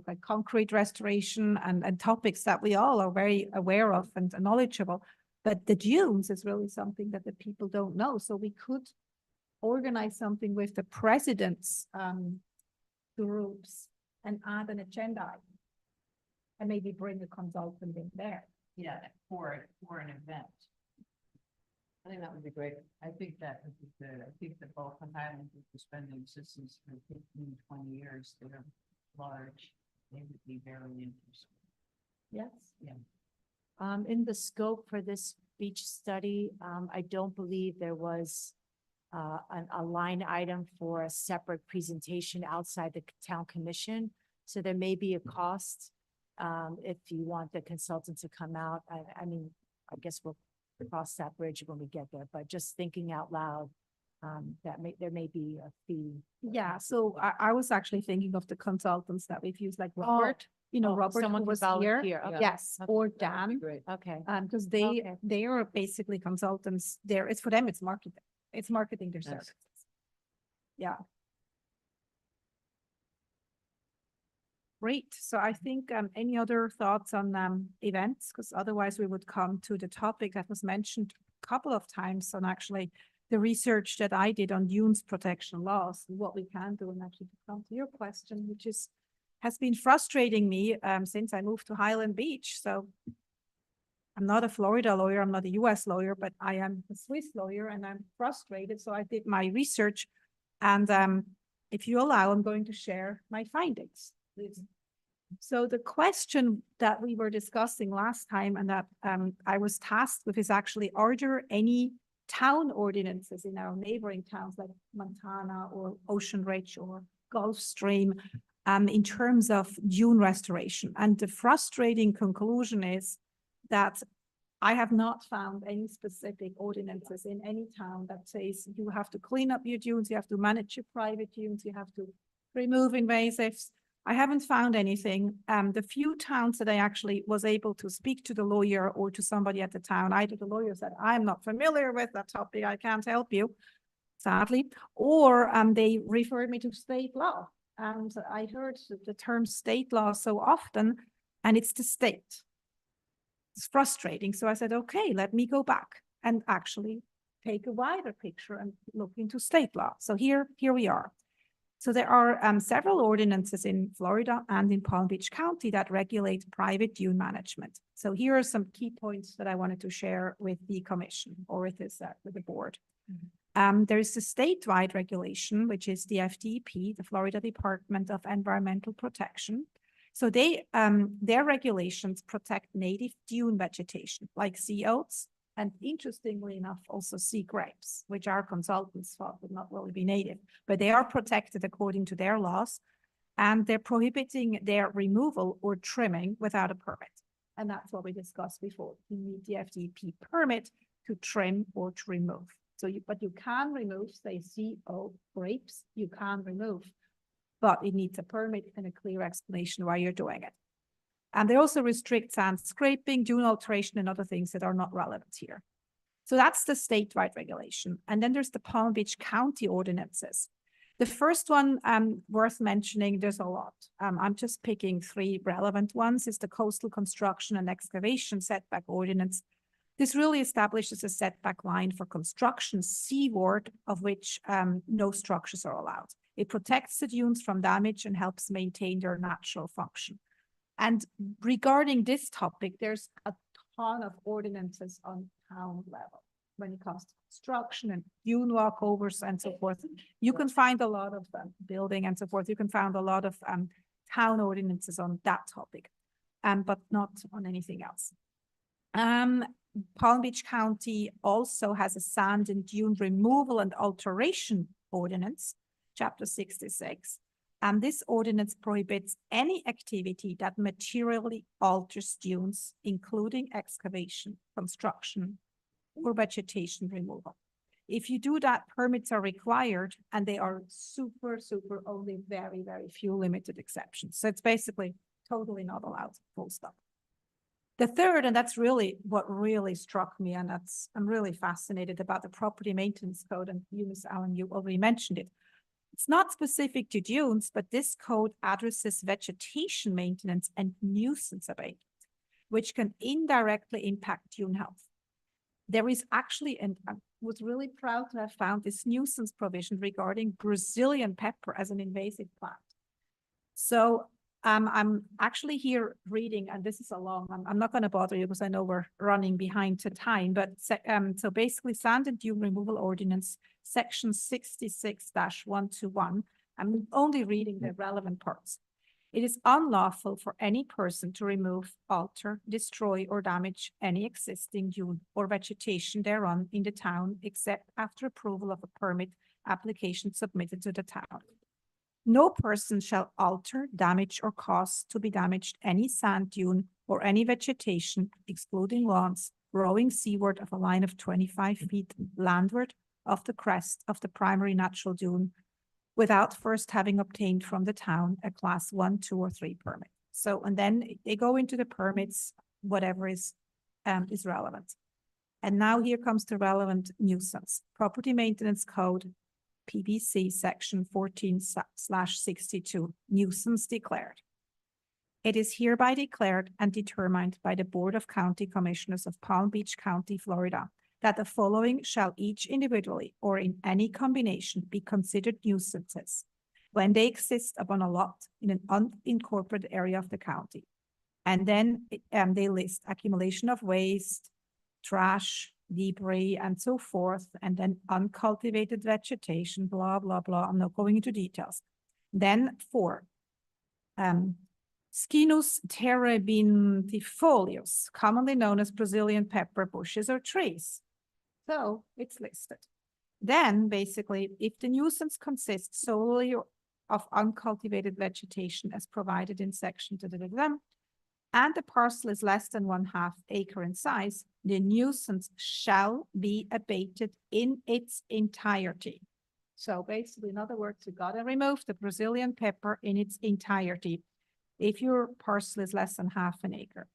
S1: like concrete restoration and topics that we all are very aware of and knowledgeable. But the dunes is really something that the people don't know. So we could organize something with the president's groups and add an agenda item. And maybe bring a consultant in there.
S8: Yeah, for an event. I think that would be great. I think that would be good. I think that both the Highland Group has been in existence for 15, 20 years. They're large. They would be very interesting.
S1: Yes.
S8: Yeah.
S5: In the scope for this beach study, I don't believe there was a line item for a separate presentation outside the town commission. So there may be a cost if you want the consultant to come out. I mean, I guess we'll cross that bridge when we get there, but just thinking out loud, there may be a fee.
S1: Yeah, so I was actually thinking of the consultants that we've used, like Robert, Robert who
S5: Someone
S1: was
S5: could
S1: here.
S5: volunteer. Okay.
S1: Yes,
S5: Okay.
S1: or
S3: That would be
S1: Dan,
S3: Great.
S5: Okay.
S1: because
S5: Okay.
S1: they are basically consultants there. It's for them, it's marketing. It's marketing their
S3: Yes.
S1: services. Yeah. Great. So I think any other thoughts on events? Because otherwise we would come to the topic that was mentioned a couple of times on actually the research that I did on dunes protection laws and what we can do. And actually to come to your question, which has been frustrating me since I moved to Highland Beach. So I'm not a Florida lawyer, I'm not a US lawyer, but I am a Swiss lawyer and I'm frustrated. So I did my research and if you allow, I'm going to share my findings. So the question that we were discussing last time and that I was tasked with is actually, are there any town ordinances in our neighboring towns like Montana or Ocean Ridge or Gulfstream in terms of dune restoration? And the frustrating conclusion is that I have not found any specific ordinances in any town that says you have to clean up your dunes, you have to manage your private dunes, you have to remove invasives. I haven't found anything. The few towns that I actually was able to speak to the lawyer or to somebody at the town, either the lawyer said, I'm not familiar with that topic, I can't help you, sadly, or they referred me to state law. And I heard the term state law so often, and it's the state. It's frustrating. So I said, okay, let me go back and actually take a wider picture and look into state law. So here we are. So there are several ordinances in Florida and in Palm Beach County that regulate private dune management. So here are some key points that I wanted to share with the commission or with the board. There is the statewide regulation, which is the FDP, the Florida Department of Environmental Protection. So their regulations protect native dune vegetation like sea oats, and interestingly enough, also sea grapes, which our consultants thought would not really be native, but they are protected according to their laws, and they're prohibiting their removal or trimming without a permit. And that's what we discussed before. You need the FDP permit to trim or to remove. But you can remove, say, sea oat grapes, you can remove, but it needs a permit and a clear explanation why you're doing it. And they also restrict sand scraping, dune alteration, and other things that are not relevant here. So that's the statewide regulation. And then there's the Palm Beach County ordinances. The first one worth mentioning, there's a lot. I'm just picking 3 relevant ones, is the Coastal Construction and Excavation Setback Ordinance. This really establishes a setback line for construction seaward of which no structures are allowed. It protects the dunes from damage and helps maintain their natural function. And regarding this topic, there's a ton of ordinances on town level when it comes to construction and dune walkovers and so forth. You can find a lot of building and so forth. You can find a lot of town ordinances on that topic, but not on anything else. Palm Beach County also has a sand and dune removal and alteration ordinance, chapter 66. And this ordinance prohibits any activity that materially alters dunes, including excavation, construction, or vegetation removal. If you do that, permits are required, and they are super only very, very few limited exceptions. So it's basically totally not allowed, full stop. The third, and that's really what really struck me, and I'm really fascinated about the property maintenance code, and you, Ms. Allen, you already mentioned it. It's not specific to dunes, but this code addresses vegetation maintenance and nuisance abatement, which can indirectly impact dune health. There is actually, and I was really proud to have found this nuisance provision regarding Brazilian pepper as an invasive plant. So I'm actually here reading, and this is a long, I'm not going to bother you because I know we're running behind to time, but so basically sand and dune removal ordinance, section 66-121. I'm only reading the relevant parts. It is unlawful for any person to remove, alter, destroy, or damage any existing dune or vegetation thereon in the town, except after approval of a permit application submitted to the town. No person shall alter, damage, or cause to be damaged any sand dune or any vegetation, excluding lawns, growing seaward of a line of 25 feet landward of the crest of the primary natural dune, without first having obtained from the town a class 1, 2, or 3 permit. So, and then they go into the permits, whatever is relevant. And now here comes the relevant nuisance. Property Maintenance Code, PBC, section 14/62, nuisance declared. It is hereby declared and determined by the Board of County Commissioners of Palm Beach County, Florida, that the following shall each individually or in any combination be considered nuisances when they exist upon a lot in an unincorporated area of the county. And then they list accumulation of waste, trash, debris, and so forth, and then uncultivated vegetation, blah, blah, blah. I'm not going into details. Then 4, Scinus terebintifolius, commonly known as Brazilian pepper bushes or trees. So it's listed. Then basically, if the nuisance consists solely of uncultivated vegetation as provided in section and the parcel is less than 1/2 acre in size, the nuisance shall be abated in its entirety. So basically, in other words, you gotta remove the Brazilian pepper in its entirety if your parcel is less than 1/2 an acre.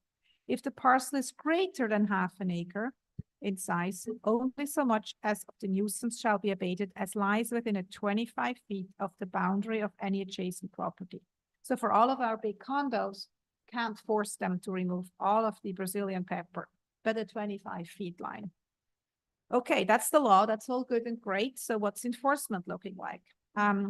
S1: If the parcel is greater than 1/2 an acre in size, only so much as of the nuisance shall be abated as lies within a 25 feet of the boundary of any adjacent property. So for all of our big condos, can't force them to remove all of the Brazilian pepper, but a 25 feet line. Okay, that's the law. That's all good and great. So what's enforcement looking like?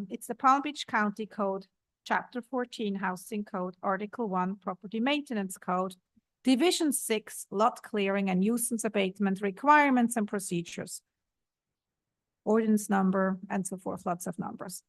S1: It's the Palm Beach County Code, Chapter 14, Housing Code, Article 1, Property Maintenance Code, Division 6, Lot Clearing and Nuisance Abatement Requirements and Procedures. Ordinance number and so forth, lots of numbers.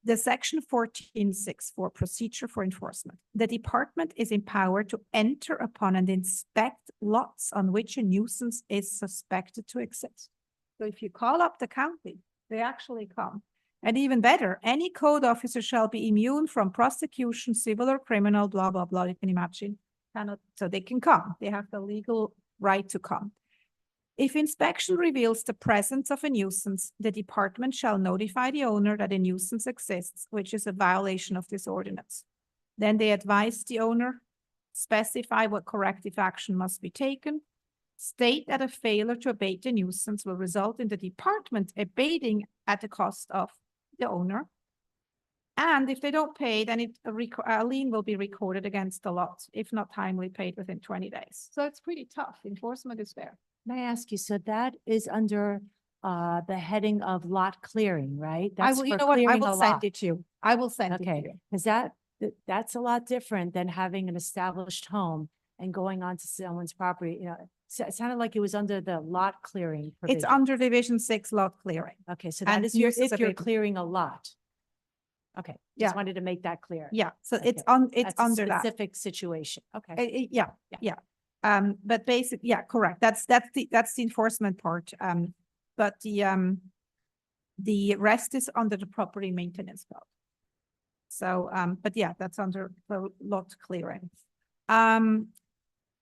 S1: The section 14.6 for procedure for enforcement. The department is empowered to enter upon and inspect lots on which a nuisance is suspected to exist. So if you call up the county, they actually come. And even better, any code officer shall be immune from prosecution, civil or criminal, blah, blah, blah, you can imagine. So they can come. They have the legal right to come. If inspection reveals the presence of a nuisance, the department shall notify the owner that a nuisance exists, which is a violation of this ordinance. Then they advise the owner, specify what corrective action must be taken, state that a failure to abate the nuisance will result in the department abating at the cost of the owner. And if they don't pay, then a lien will be recorded against the lot, if not timely paid within 20 days. So it's pretty tough. Enforcement is there.
S5: May I ask you, so that is under the heading of lot clearing, right?
S1: I
S5: That's
S1: will, you
S5: for
S1: know what, I
S5: clearing
S1: will
S5: a
S1: send
S5: lot.
S1: it to you. I will send it to
S5: Okay,
S1: you.
S5: because that That's a lot different than having an established home and going onto someone's property, it sounded like it was under the lot clearing.
S1: It's
S5: provision.
S1: under Division 6 lot clearing.
S5: Okay, so
S1: and
S5: that is
S1: use as
S5: if you're
S1: abatement.
S5: clearing a lot. Okay,
S1: Yeah.
S5: just wanted to make that clear.
S1: Yeah, so
S5: Okay.
S1: it's
S5: That's a
S1: under that.
S5: specific situation. Okay.
S1: Yeah,
S5: Yeah.
S1: yeah. But basic, yeah, correct. That's the enforcement part. But the rest is under the property maintenance code. So, but yeah, that's under the lot clearing.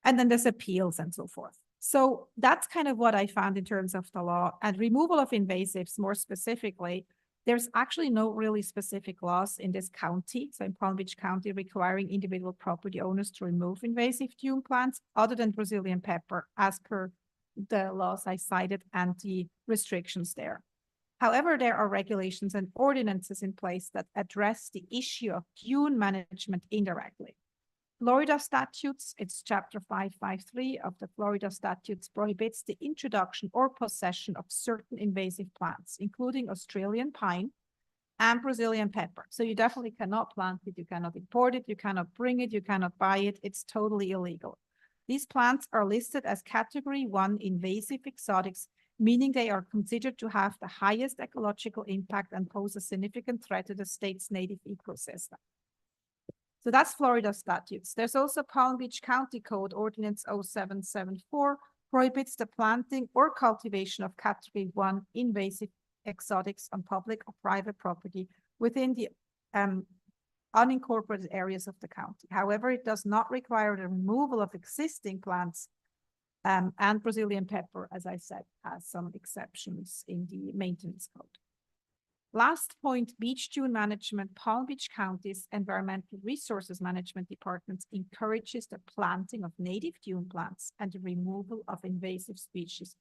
S1: And then there's appeals and so forth. So that's kind of what I found in terms of the law and removal of invasives more specifically. There's actually no really specific laws in this county, so in Palm Beach County, requiring individual property owners to remove invasive dune plants other than Brazilian pepper as per the laws I cited and the restrictions there. However, there are regulations and ordinances in place that address the issue of dune management indirectly. Florida statutes, it's chapter 553 of the Florida statutes, prohibits the introduction or possession of certain invasive plants, including Australian pine and Brazilian pepper. So you definitely cannot plant it, you cannot import it, you cannot bring it, you cannot buy it. It's totally illegal. These plants are listed as Category 1 invasive exotics, meaning they are considered to have the highest ecological impact and pose a significant threat to the state's native ecosystem. So that's Florida statutes. There's also Palm Beach County Code Ordinance 0774 prohibits the planting or cultivation of Category 1 invasive exotics on public or private property within the unincorporated areas of the county. However, it does not require the removal of existing plants, and Brazilian pepper, as I said, has some exceptions in the maintenance code. Last point, beach dune management. Palm Beach County's Environmental Resources Management Department encourages the planting of native dune plants and the removal of invasive species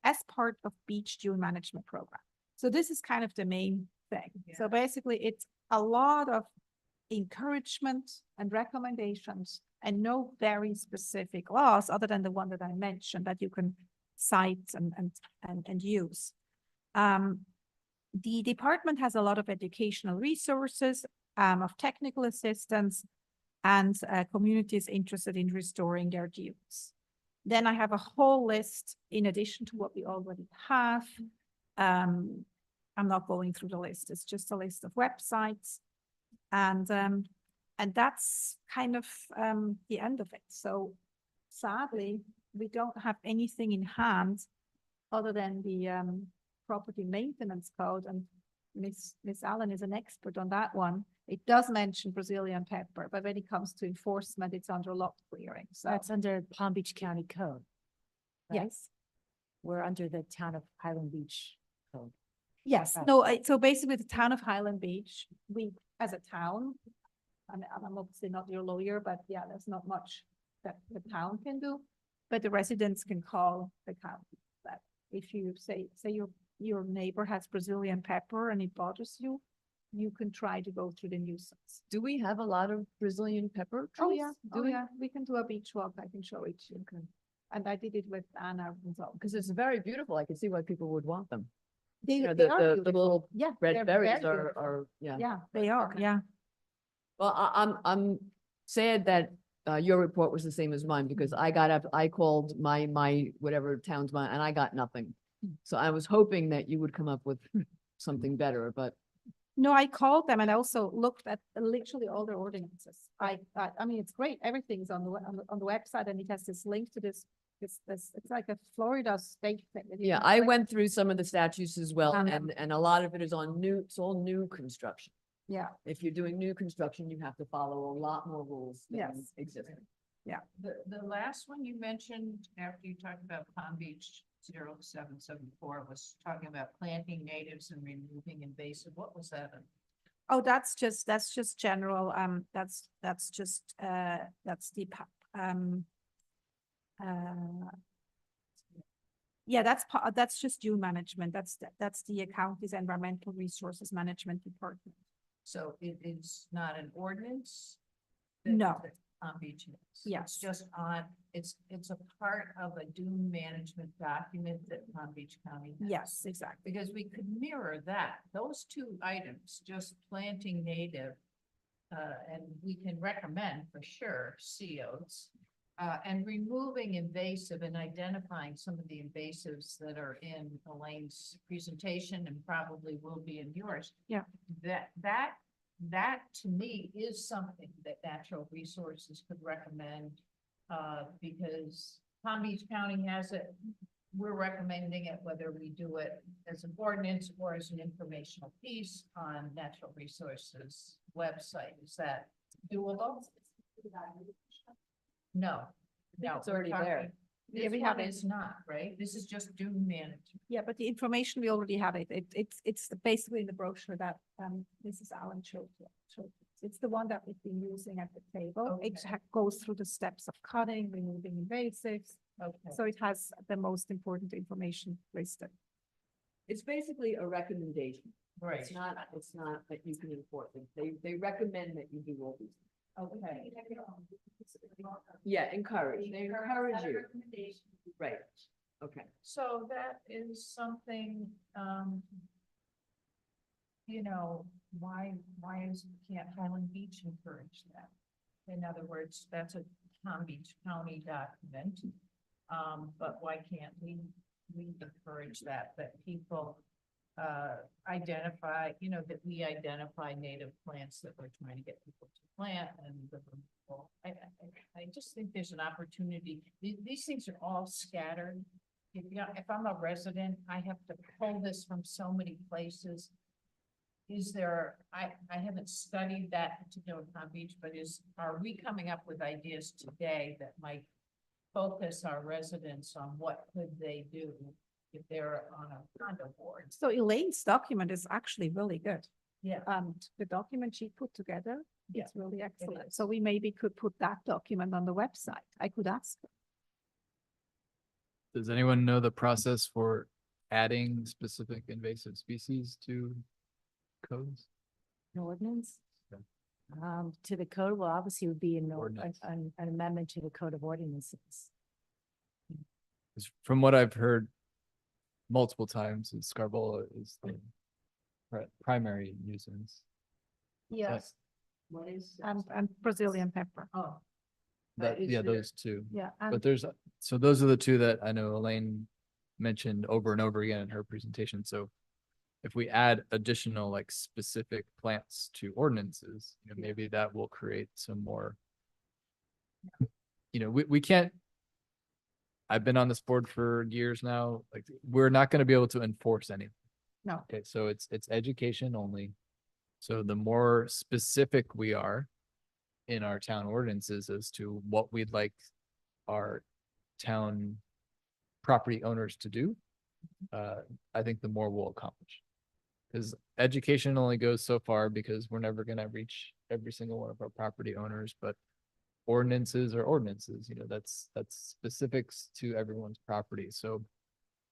S1: as part of beach dune management program. So this is kind of the main thing. So basically it's a lot of encouragement and recommendations and no very specific laws other than the one that I mentioned that you can cite and use. The department has a lot of educational resources, of technical assistance, and communities interested in restoring their dunes. Then I have a whole list in addition to what we already have. I'm not going through the list. It's just a list of websites, and that's kind of the end of it. So sadly, we don't have anything in hand other than the property maintenance code, and Miss Allen is an expert on that one. It does mention Brazilian pepper, but when it comes to enforcement, it's under lot clearing. So
S5: That's under Palm Beach County Code. right?
S1: yes,
S5: We're under the town of Highland Beach code.
S1: yes.
S5: Right.
S1: No, so basically the town of Highland Beach, we, as a town, I'm obviously not your lawyer, but yeah, there's not much that the town can do. But the residents can call the county. That if you say your neighbor has Brazilian pepper and it bothers you, you can try to go through the nuisance.
S3: Do we have a lot of Brazilian pepper
S1: Oh,
S3: trees?
S1: yeah,
S3: Do
S1: oh,
S3: we?
S1: yeah, we can do a beach walk, I can show it to you. And I did it with Anna and so.
S3: Because it's very beautiful. I can see why people would want them.
S1: They,
S3: You know,
S1: they
S3: the,
S1: are
S3: the
S1: beautiful.
S3: little
S1: Yeah.
S3: red
S1: they're
S3: berries
S1: very
S3: are,
S1: beautiful.
S3: yeah.
S1: Yeah, they are,
S3: Okay.
S1: yeah.
S3: Well, I'm sad that your report was the same as mine because I got up, I called my whatever town's mine and I got nothing. So I was hoping that you would come up with something better, but
S1: No, I called them and I also looked at literally all their ordinances. I mean, it's great. Everything's on the website and it has this link to this, it's like a Florida state thing. that you
S3: yeah,
S1: can
S3: I
S1: click.
S3: went through some of the statutes as well
S1: Um,
S3: and a lot of it is on new, it's all new construction.
S1: Yeah,
S3: If you're doing new construction, you have to follow a lot more rules than
S1: Yes.
S3: existing.
S8: The last one you mentioned after you talked about Palm Beach 0774 was talking about planting natives and removing invasive. What was that?
S1: oh, that's just general, that's just, that's the, yeah, that's just dune management. That's the county's environmental resources management department.
S8: So it is not an ordinance?
S1: No.
S8: that Palm Beach is.
S1: Yes.
S8: It's just on, it's a part of a dune management document that Palm Beach County has.
S1: Yes, exactly.
S8: Because we could mirror that, those two items, just planting native and we can recommend for sure sea oats. And removing invasive and identifying some of the invasives that are in Elaine's presentation and probably will be in yours.
S1: Yeah.
S8: That to me is something that Natural Resources could recommend. Because Palm Beach County has it, we're recommending it, whether we do it as an ordinance or as an informational piece on Natural Resources website. Is that doable? No, no.
S3: it's already there.
S1: Yeah,
S8: This
S1: we
S8: one
S1: have it.
S8: is not, right? This is just dune management.
S1: Yeah, but the information, we already have it. It's basically in the brochure that, Mrs. Allen showed you. It's the one that we've been using at the table. It
S8: Okay.
S1: goes through the steps of cutting, removing invasives.
S8: Okay.
S1: So it has the most important information listed.
S3: It's basically a recommendation.
S8: Right.
S3: It's not that you can enforce it. They recommend that you do all these.
S8: Okay.
S3: Yeah, encourage. They encourage you. Right. Okay.
S8: So that is something, can't Highland Beach encourage that? In other words, that's a Palm Beach County document. But why can't we encourage that people, identify, that we identify native plants that we're trying to get people to plant and the removal. I just think there's an opportunity. These things are all scattered. If I'm a resident, I have to pull this from so many places. Is there, I haven't studied that particular Palm Beach, but are we coming up with ideas today that might focus our residents on what could they do if they're on a condo board?
S1: So Elaine's document is actually really good.
S8: Yeah.
S1: The document she put together,
S8: Yeah,
S1: it's really excellent.
S8: is.
S1: So we maybe could put that document on the website. I could ask her.
S6: Does anyone know the process for adding specific invasive species to codes?
S5: An ordinance?
S6: Okay.
S5: To the code, well, obviously it would be
S6: Ordinance.
S5: an amendment to the code of ordinances.
S6: 'Cause from what I've heard multiple times, is Scarbola is the primary nuisance.
S8: Yes. What is?
S1: And Brazilian pepper.
S8: Oh.
S6: That,
S8: is
S6: yeah,
S8: there-
S6: those two.
S1: Yeah.
S6: But so those are the two that I know Elaine mentioned over and over again in her presentation. So if we add additional like specific plants to ordinances, maybe that will create some more. We can't. I've been on this board for years now, like, we're not gonna be able to enforce anything.
S1: No.
S6: Okay, so it's education only. So the more specific we are in our town ordinances as to what we'd like our town property owners to do, I think the more we'll accomplish. Because education only goes so far, because we're never gonna reach every single one of our property owners, but ordinances are ordinances, that's specifics to everyone's property. So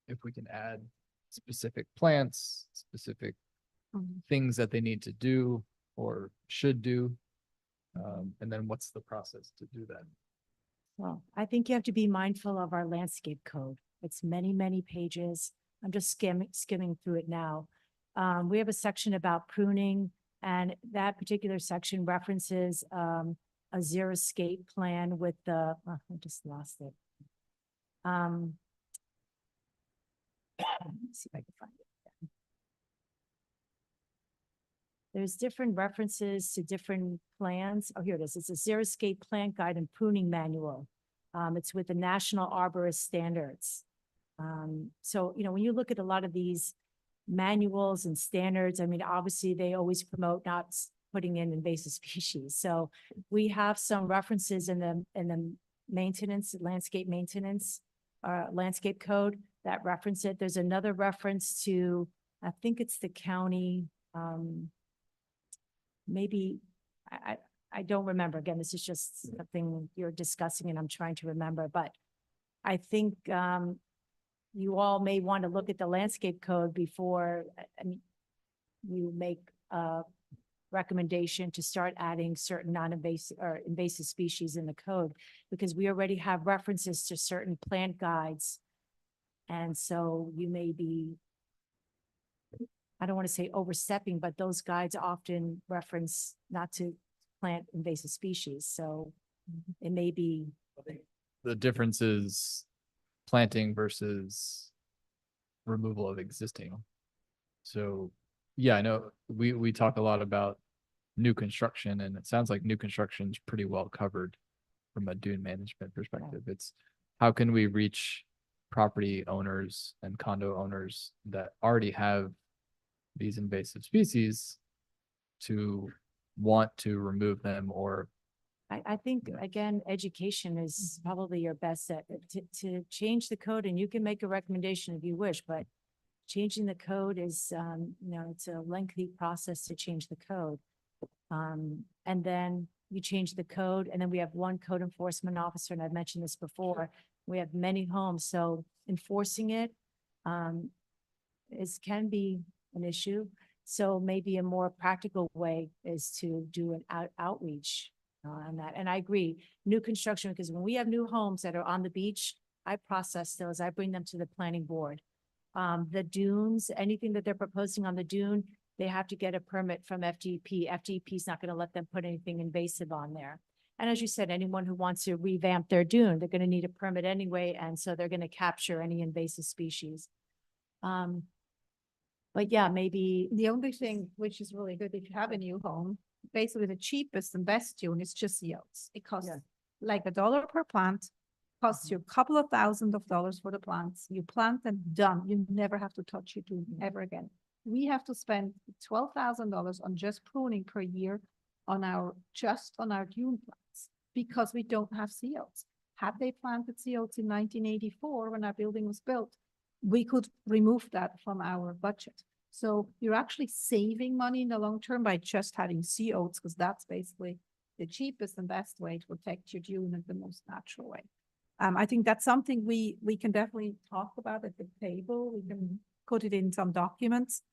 S6: if we can add specific plants, specific
S1: Mhm.
S6: things that they need to do or should do, and then what's the process to do that?
S5: Well, I think you have to be mindful of our landscape code. It's many, many pages. I'm just skimming through it now. We have a section about pruning, and that particular section references a xeriscape plan with the, I just lost it. Let's see if I can find it. There's different references to different plans. Oh, here it is. It's a xeriscape plant guide and pruning manual. It's with the National Arborist Standards. So, when you look at a lot of these manuals and standards, I mean, obviously they always promote not putting in invasive species. So we have some references in the maintenance, landscape maintenance, landscape code that reference it. There's another reference to, I think it's the county, maybe, I don't remember. Again, this is just something you're discussing and I'm trying to remember, but I think, you all may want to look at the landscape code before, you make a recommendation to start adding certain non-invasive or invasive species in the code, because we already have references to certain plant guides. And so you may be, I don't want to say overstepping, but those guides often reference not to plant invasive species, so it may be,
S6: The difference is planting versus removal of existing. So, yeah, I know we talk a lot about new construction, and it sounds like new construction is pretty well covered from a dune management perspective. It's how can we reach property owners and condo owners that already have these invasive species to want to remove them, or
S5: I think,
S6: Yeah.
S5: again, education is probably your best set to change the code, and you can make a recommendation if you wish, but changing the code is, it's a lengthy process to change the code. And then you change the code, and then we have one code enforcement officer, and I've mentioned this before. We have many homes, so enforcing it can be an issue. So maybe a more practical way is to do an outreach on that. And I agree, new construction, because when we have new homes that are on the beach, I process those, I bring them to the planning board. The dunes, anything that they're proposing on the dune, they have to get a permit from FDP. FDP is not going to let them put anything invasive on there. And as you said, anyone who wants to revamp their dune, they're going to need a permit anyway, and so they're going to capture any invasive species. But yeah, maybe
S1: The only thing which is really good, if you have a new home, basically the cheapest and best tune is just the oats. It costs
S3: Yeah.
S1: like $1 per plant, costs you a couple of $1,000s for the plants. You plant them, done. You never have to touch your dune ever again. We have to spend $12,000 on just pruning per year on our dune plants because we don't have sea oats. Had they planted sea oats in 1984 when our building was built, we could remove that from our budget. So you're actually saving money in the long term by just having sea oats, because that's basically the cheapest and best way to protect your dune in the most natural way. I think that's something we can definitely talk about at the table. We can put it in some documents.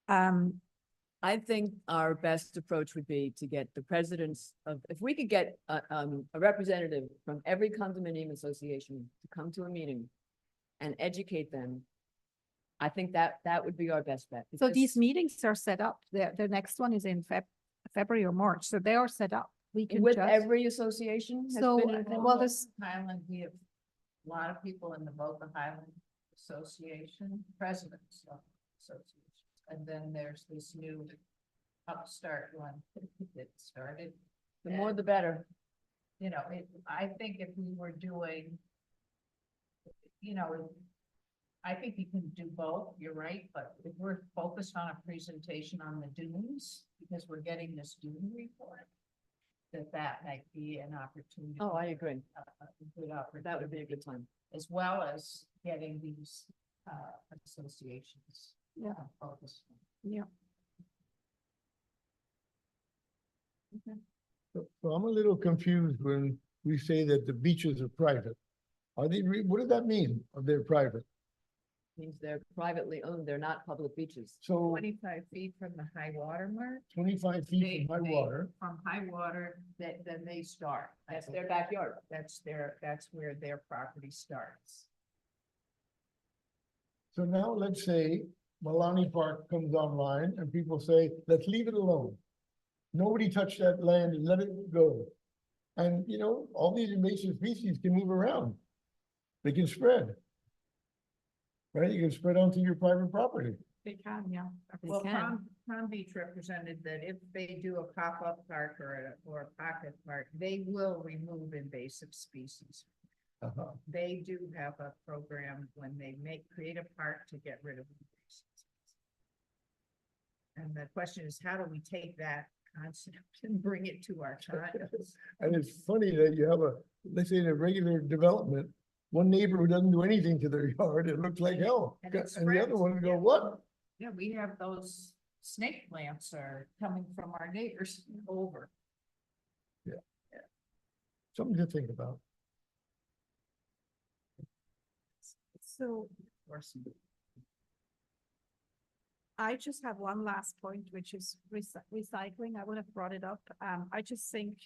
S3: I think our best approach would be to get the presidents of, if we could get a representative from every condominium association to come to a meeting and educate them, I think that would be our best bet.
S1: So
S3: because-
S1: these meetings are set up. The next one is in February or March. So they are set up. We can
S3: With
S1: just,
S3: every association? has
S1: So,
S3: been
S1: well,
S3: involved?
S1: this,
S8: Highland, we have a lot of people in the Boca Highland Association, presidents of associations. And then there's this new upstart one that started.
S3: The more the better.
S8: I think if we were doing, I think you can do both, you're right, but if we're focused on a presentation on the dunes, because we're getting this dune report, that might be an opportunity.
S3: Oh, I agree.
S8: A good opportunity.
S3: That would be a good time.
S8: As well as getting these, associations.
S1: Yeah.
S8: Focused.
S1: yeah.
S9: So I'm a little confused when we say that the beaches are private. Are they, what does that mean? Are they private?
S3: Means they're privately owned, they're not public beaches.
S9: So
S8: 25 feet from the high water mark.
S9: 25 feet from high water.
S8: From high water, then they start.
S3: That's their backyard.
S8: That's where their property starts.
S9: So now let's say Malani Park comes online and people say, let's leave it alone. Nobody touch that land and let it go. And all these invasive species can move around. They can spread. Right? You can spread onto your private property.
S1: They can, yeah.
S8: Well,
S3: can.
S8: Palm Beach represented that if they do a pop-up park or a pocket park, they will remove invasive species.
S9: Uh-huh.
S8: They do have a program when they create a park to get rid of invasive species. And the question is, how do we take that concept and bring it to our condos?
S9: And it's funny that you have let's say in a regular development, one neighbor who doesn't do anything to their yard, it looks like hell.
S8: And it
S9: And the other
S8: spreads,
S9: one go,
S8: yeah.
S9: what?
S8: Yeah, we have those snake plants are coming from our neighbors over.
S9: Something to think about.
S1: So I just have one last point, which is recycling. I would have brought it up. I just think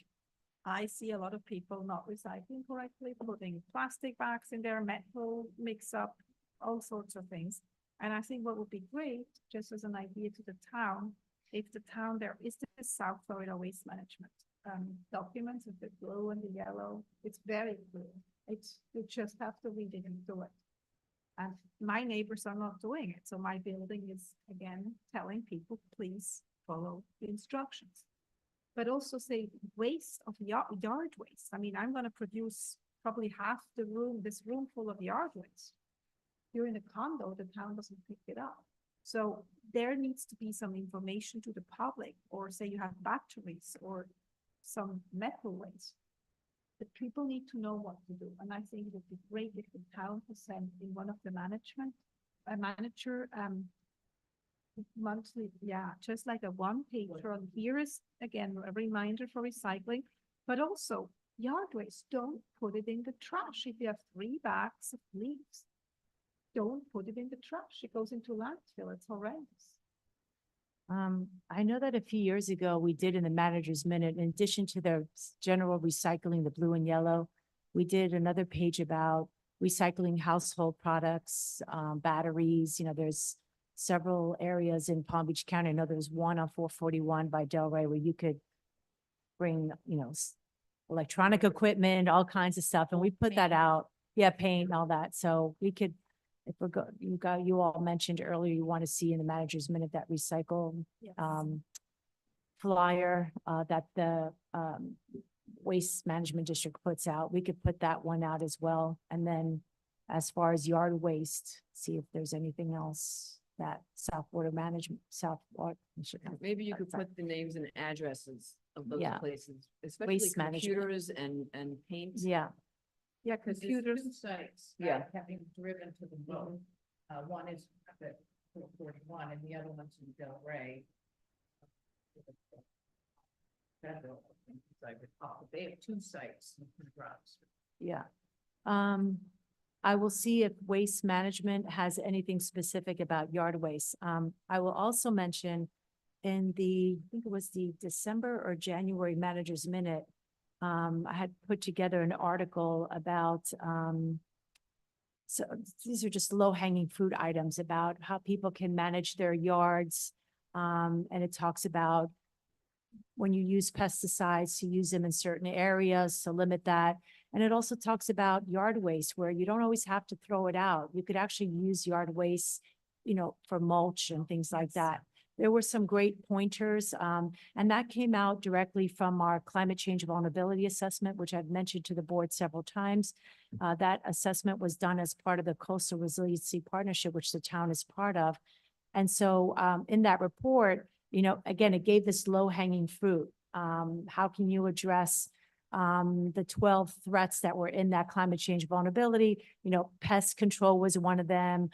S1: I see a lot of people not recycling correctly, putting plastic bags in their metal mix up, all sorts of things. And I think what would be great, just as an idea to the town, if the town, there is the South Florida Waste Management. documents with the blue and the yellow. It's very clear. You just have to read it and do it. And my neighbors are not doing it, so my building is again telling people, please follow the instructions. But also say waste of yard waste. I mean, I'm gonna produce probably half the room, this room full of yard waste. You're in a condo, the town doesn't pick it up. So there needs to be some information to the public, or say you have batteries or some metal waste. The people need to know what to do, and I think it would be great if the town was sent in one of the manager, monthly, just like a one pager on here is, again, a reminder for recycling, but also yard waste, don't put it in the trash. If you have 3 bags of leaves, don't put it in the trash. It goes into landfill. It's horrendous.
S5: I know that a few years ago, we did in the manager's minute, in addition to the general recycling, the blue and yellow, we did another page about recycling household products, batteries, there's several areas in Palm Beach County. I know there's one on 441 by Delray where you could bring, electronic equipment, all kinds of stuff, and we put that out. Yeah, paint, all that. So we could, if we're you all mentioned earlier, you want to see in the manager's minute that recycle
S1: Yes.
S5: Flyer that the Waste Management District puts out. We could put that one out as well. And then as far as yard waste, see if there's anything else that
S3: Maybe you could put the names and addresses of those
S5: Yeah.
S3: places, especially
S5: Waste management.
S3: computers and paint.
S5: Yeah,
S1: Yeah,
S8: Because there's
S1: computers.
S8: 2 sites.
S3: Yeah.
S8: Having driven to the boat, one is at 441 and the other one's in Delray. Federal, I think, as I recall. They have 2 sites in Ross.
S5: yeah. I will see if Waste Management has anything specific about yard waste. I will also mention in I think it was the December or January Manager's Minute, I had put together an article about, so these are just low-hanging fruit items about how people can manage their yards. And it talks about when you use pesticides, to use them in certain areas, to limit that. And it also talks about yard waste, where you don't always have to throw it out. You could actually use yard waste, for mulch and things like that. There were some great pointers, and that came out directly from our climate change vulnerability assessment, which I've mentioned to the board several times. That assessment was done as part of the Coastal Resiliency Partnership, which the town is part of. And so in that report, again, it gave this low-hanging fruit. How can you address the 12 threats that were in that climate change vulnerability? Pest control was one of them.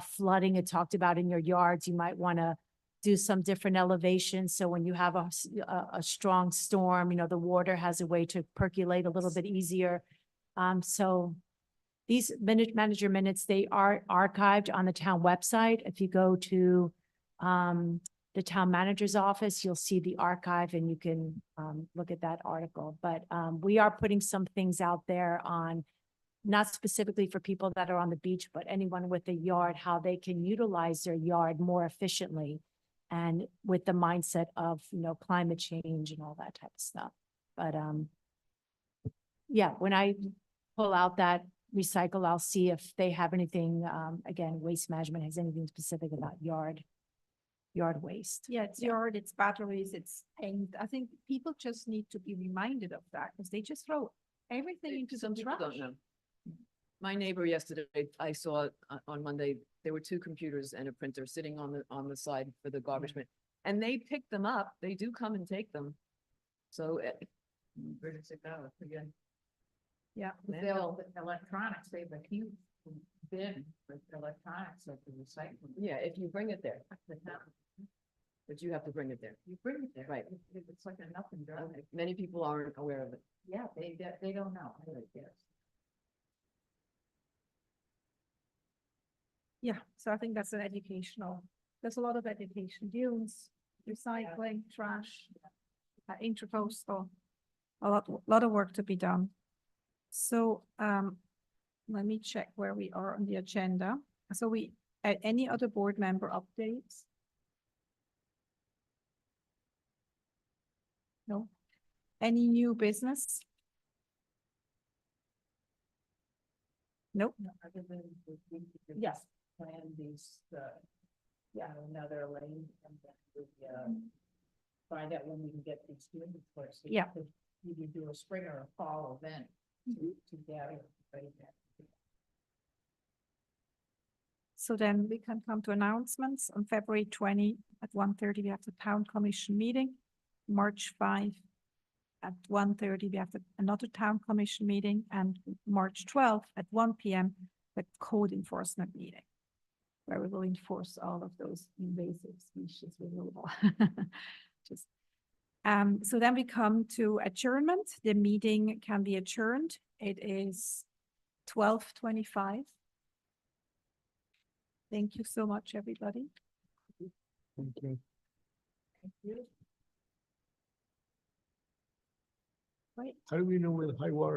S5: Flooding, it talked about in your yards. You might want to do some different elevations. So when you have a strong storm, the water has a way to percolate a little bit easier. So these manager minutes, they are archived on the town website. If you go to the town manager's office, you'll see the archive and you can look at that article. But we are putting some things out there on, not specifically for people that are on the beach, but anyone with a yard, how they can utilize their yard more efficiently and with the mindset of, climate change and all that type of stuff. But yeah, when I pull out that recycle, I'll see if they have anything, again, Waste Management has anything specific about yard waste.
S1: Yeah, it's
S5: Yeah.
S1: yard, it's batteries, it's paint. I think people just need to be reminded of that because they just throw everything into
S3: Some
S1: the
S3: people
S1: trash.
S3: don't know. My neighbor yesterday, I saw on Monday, there were 2 computers and a printer sitting on the side for the garbage bin. And they pick them up. They do come and take them. So
S8: Where does it go? Again,
S1: Yeah.
S8: they'll, electronics, they have a huge bin with electronics at the recycling.
S3: yeah, if you bring it there,
S8: The town,
S3: but you have to bring it there.
S8: you bring it there.
S3: Right.
S8: It's like a nothing drive.
S3: Many people aren't aware of it.
S8: Yeah, they don't know, I guess.
S1: Yeah, so I think that's an educational, there's a lot of education, dunes, recycling, trash, intercoastal, a lot of work to be done. So, let me check where we are on the agenda. So any other board member updates? No? Any new business? Nope.
S8: Other than
S1: Yes.
S8: plan these, another lane and then we, find out when we can get these students first.
S1: Yeah.
S8: You can do a spring or a fall event to gather. everybody back.
S1: So then we can come to announcements. On February 20 at 1:30, we have the town commission meeting. March 5 at 1:30, we have another town commission meeting, and March 12 at 1 PM, the code enforcement meeting, where we will enforce all of those invasive species removal. Just, so then we come to adjournment. The meeting can be adjourned. It is 12:25. Thank you so much, everybody.
S9: Okay.
S1: Right.
S9: How do we know where the high water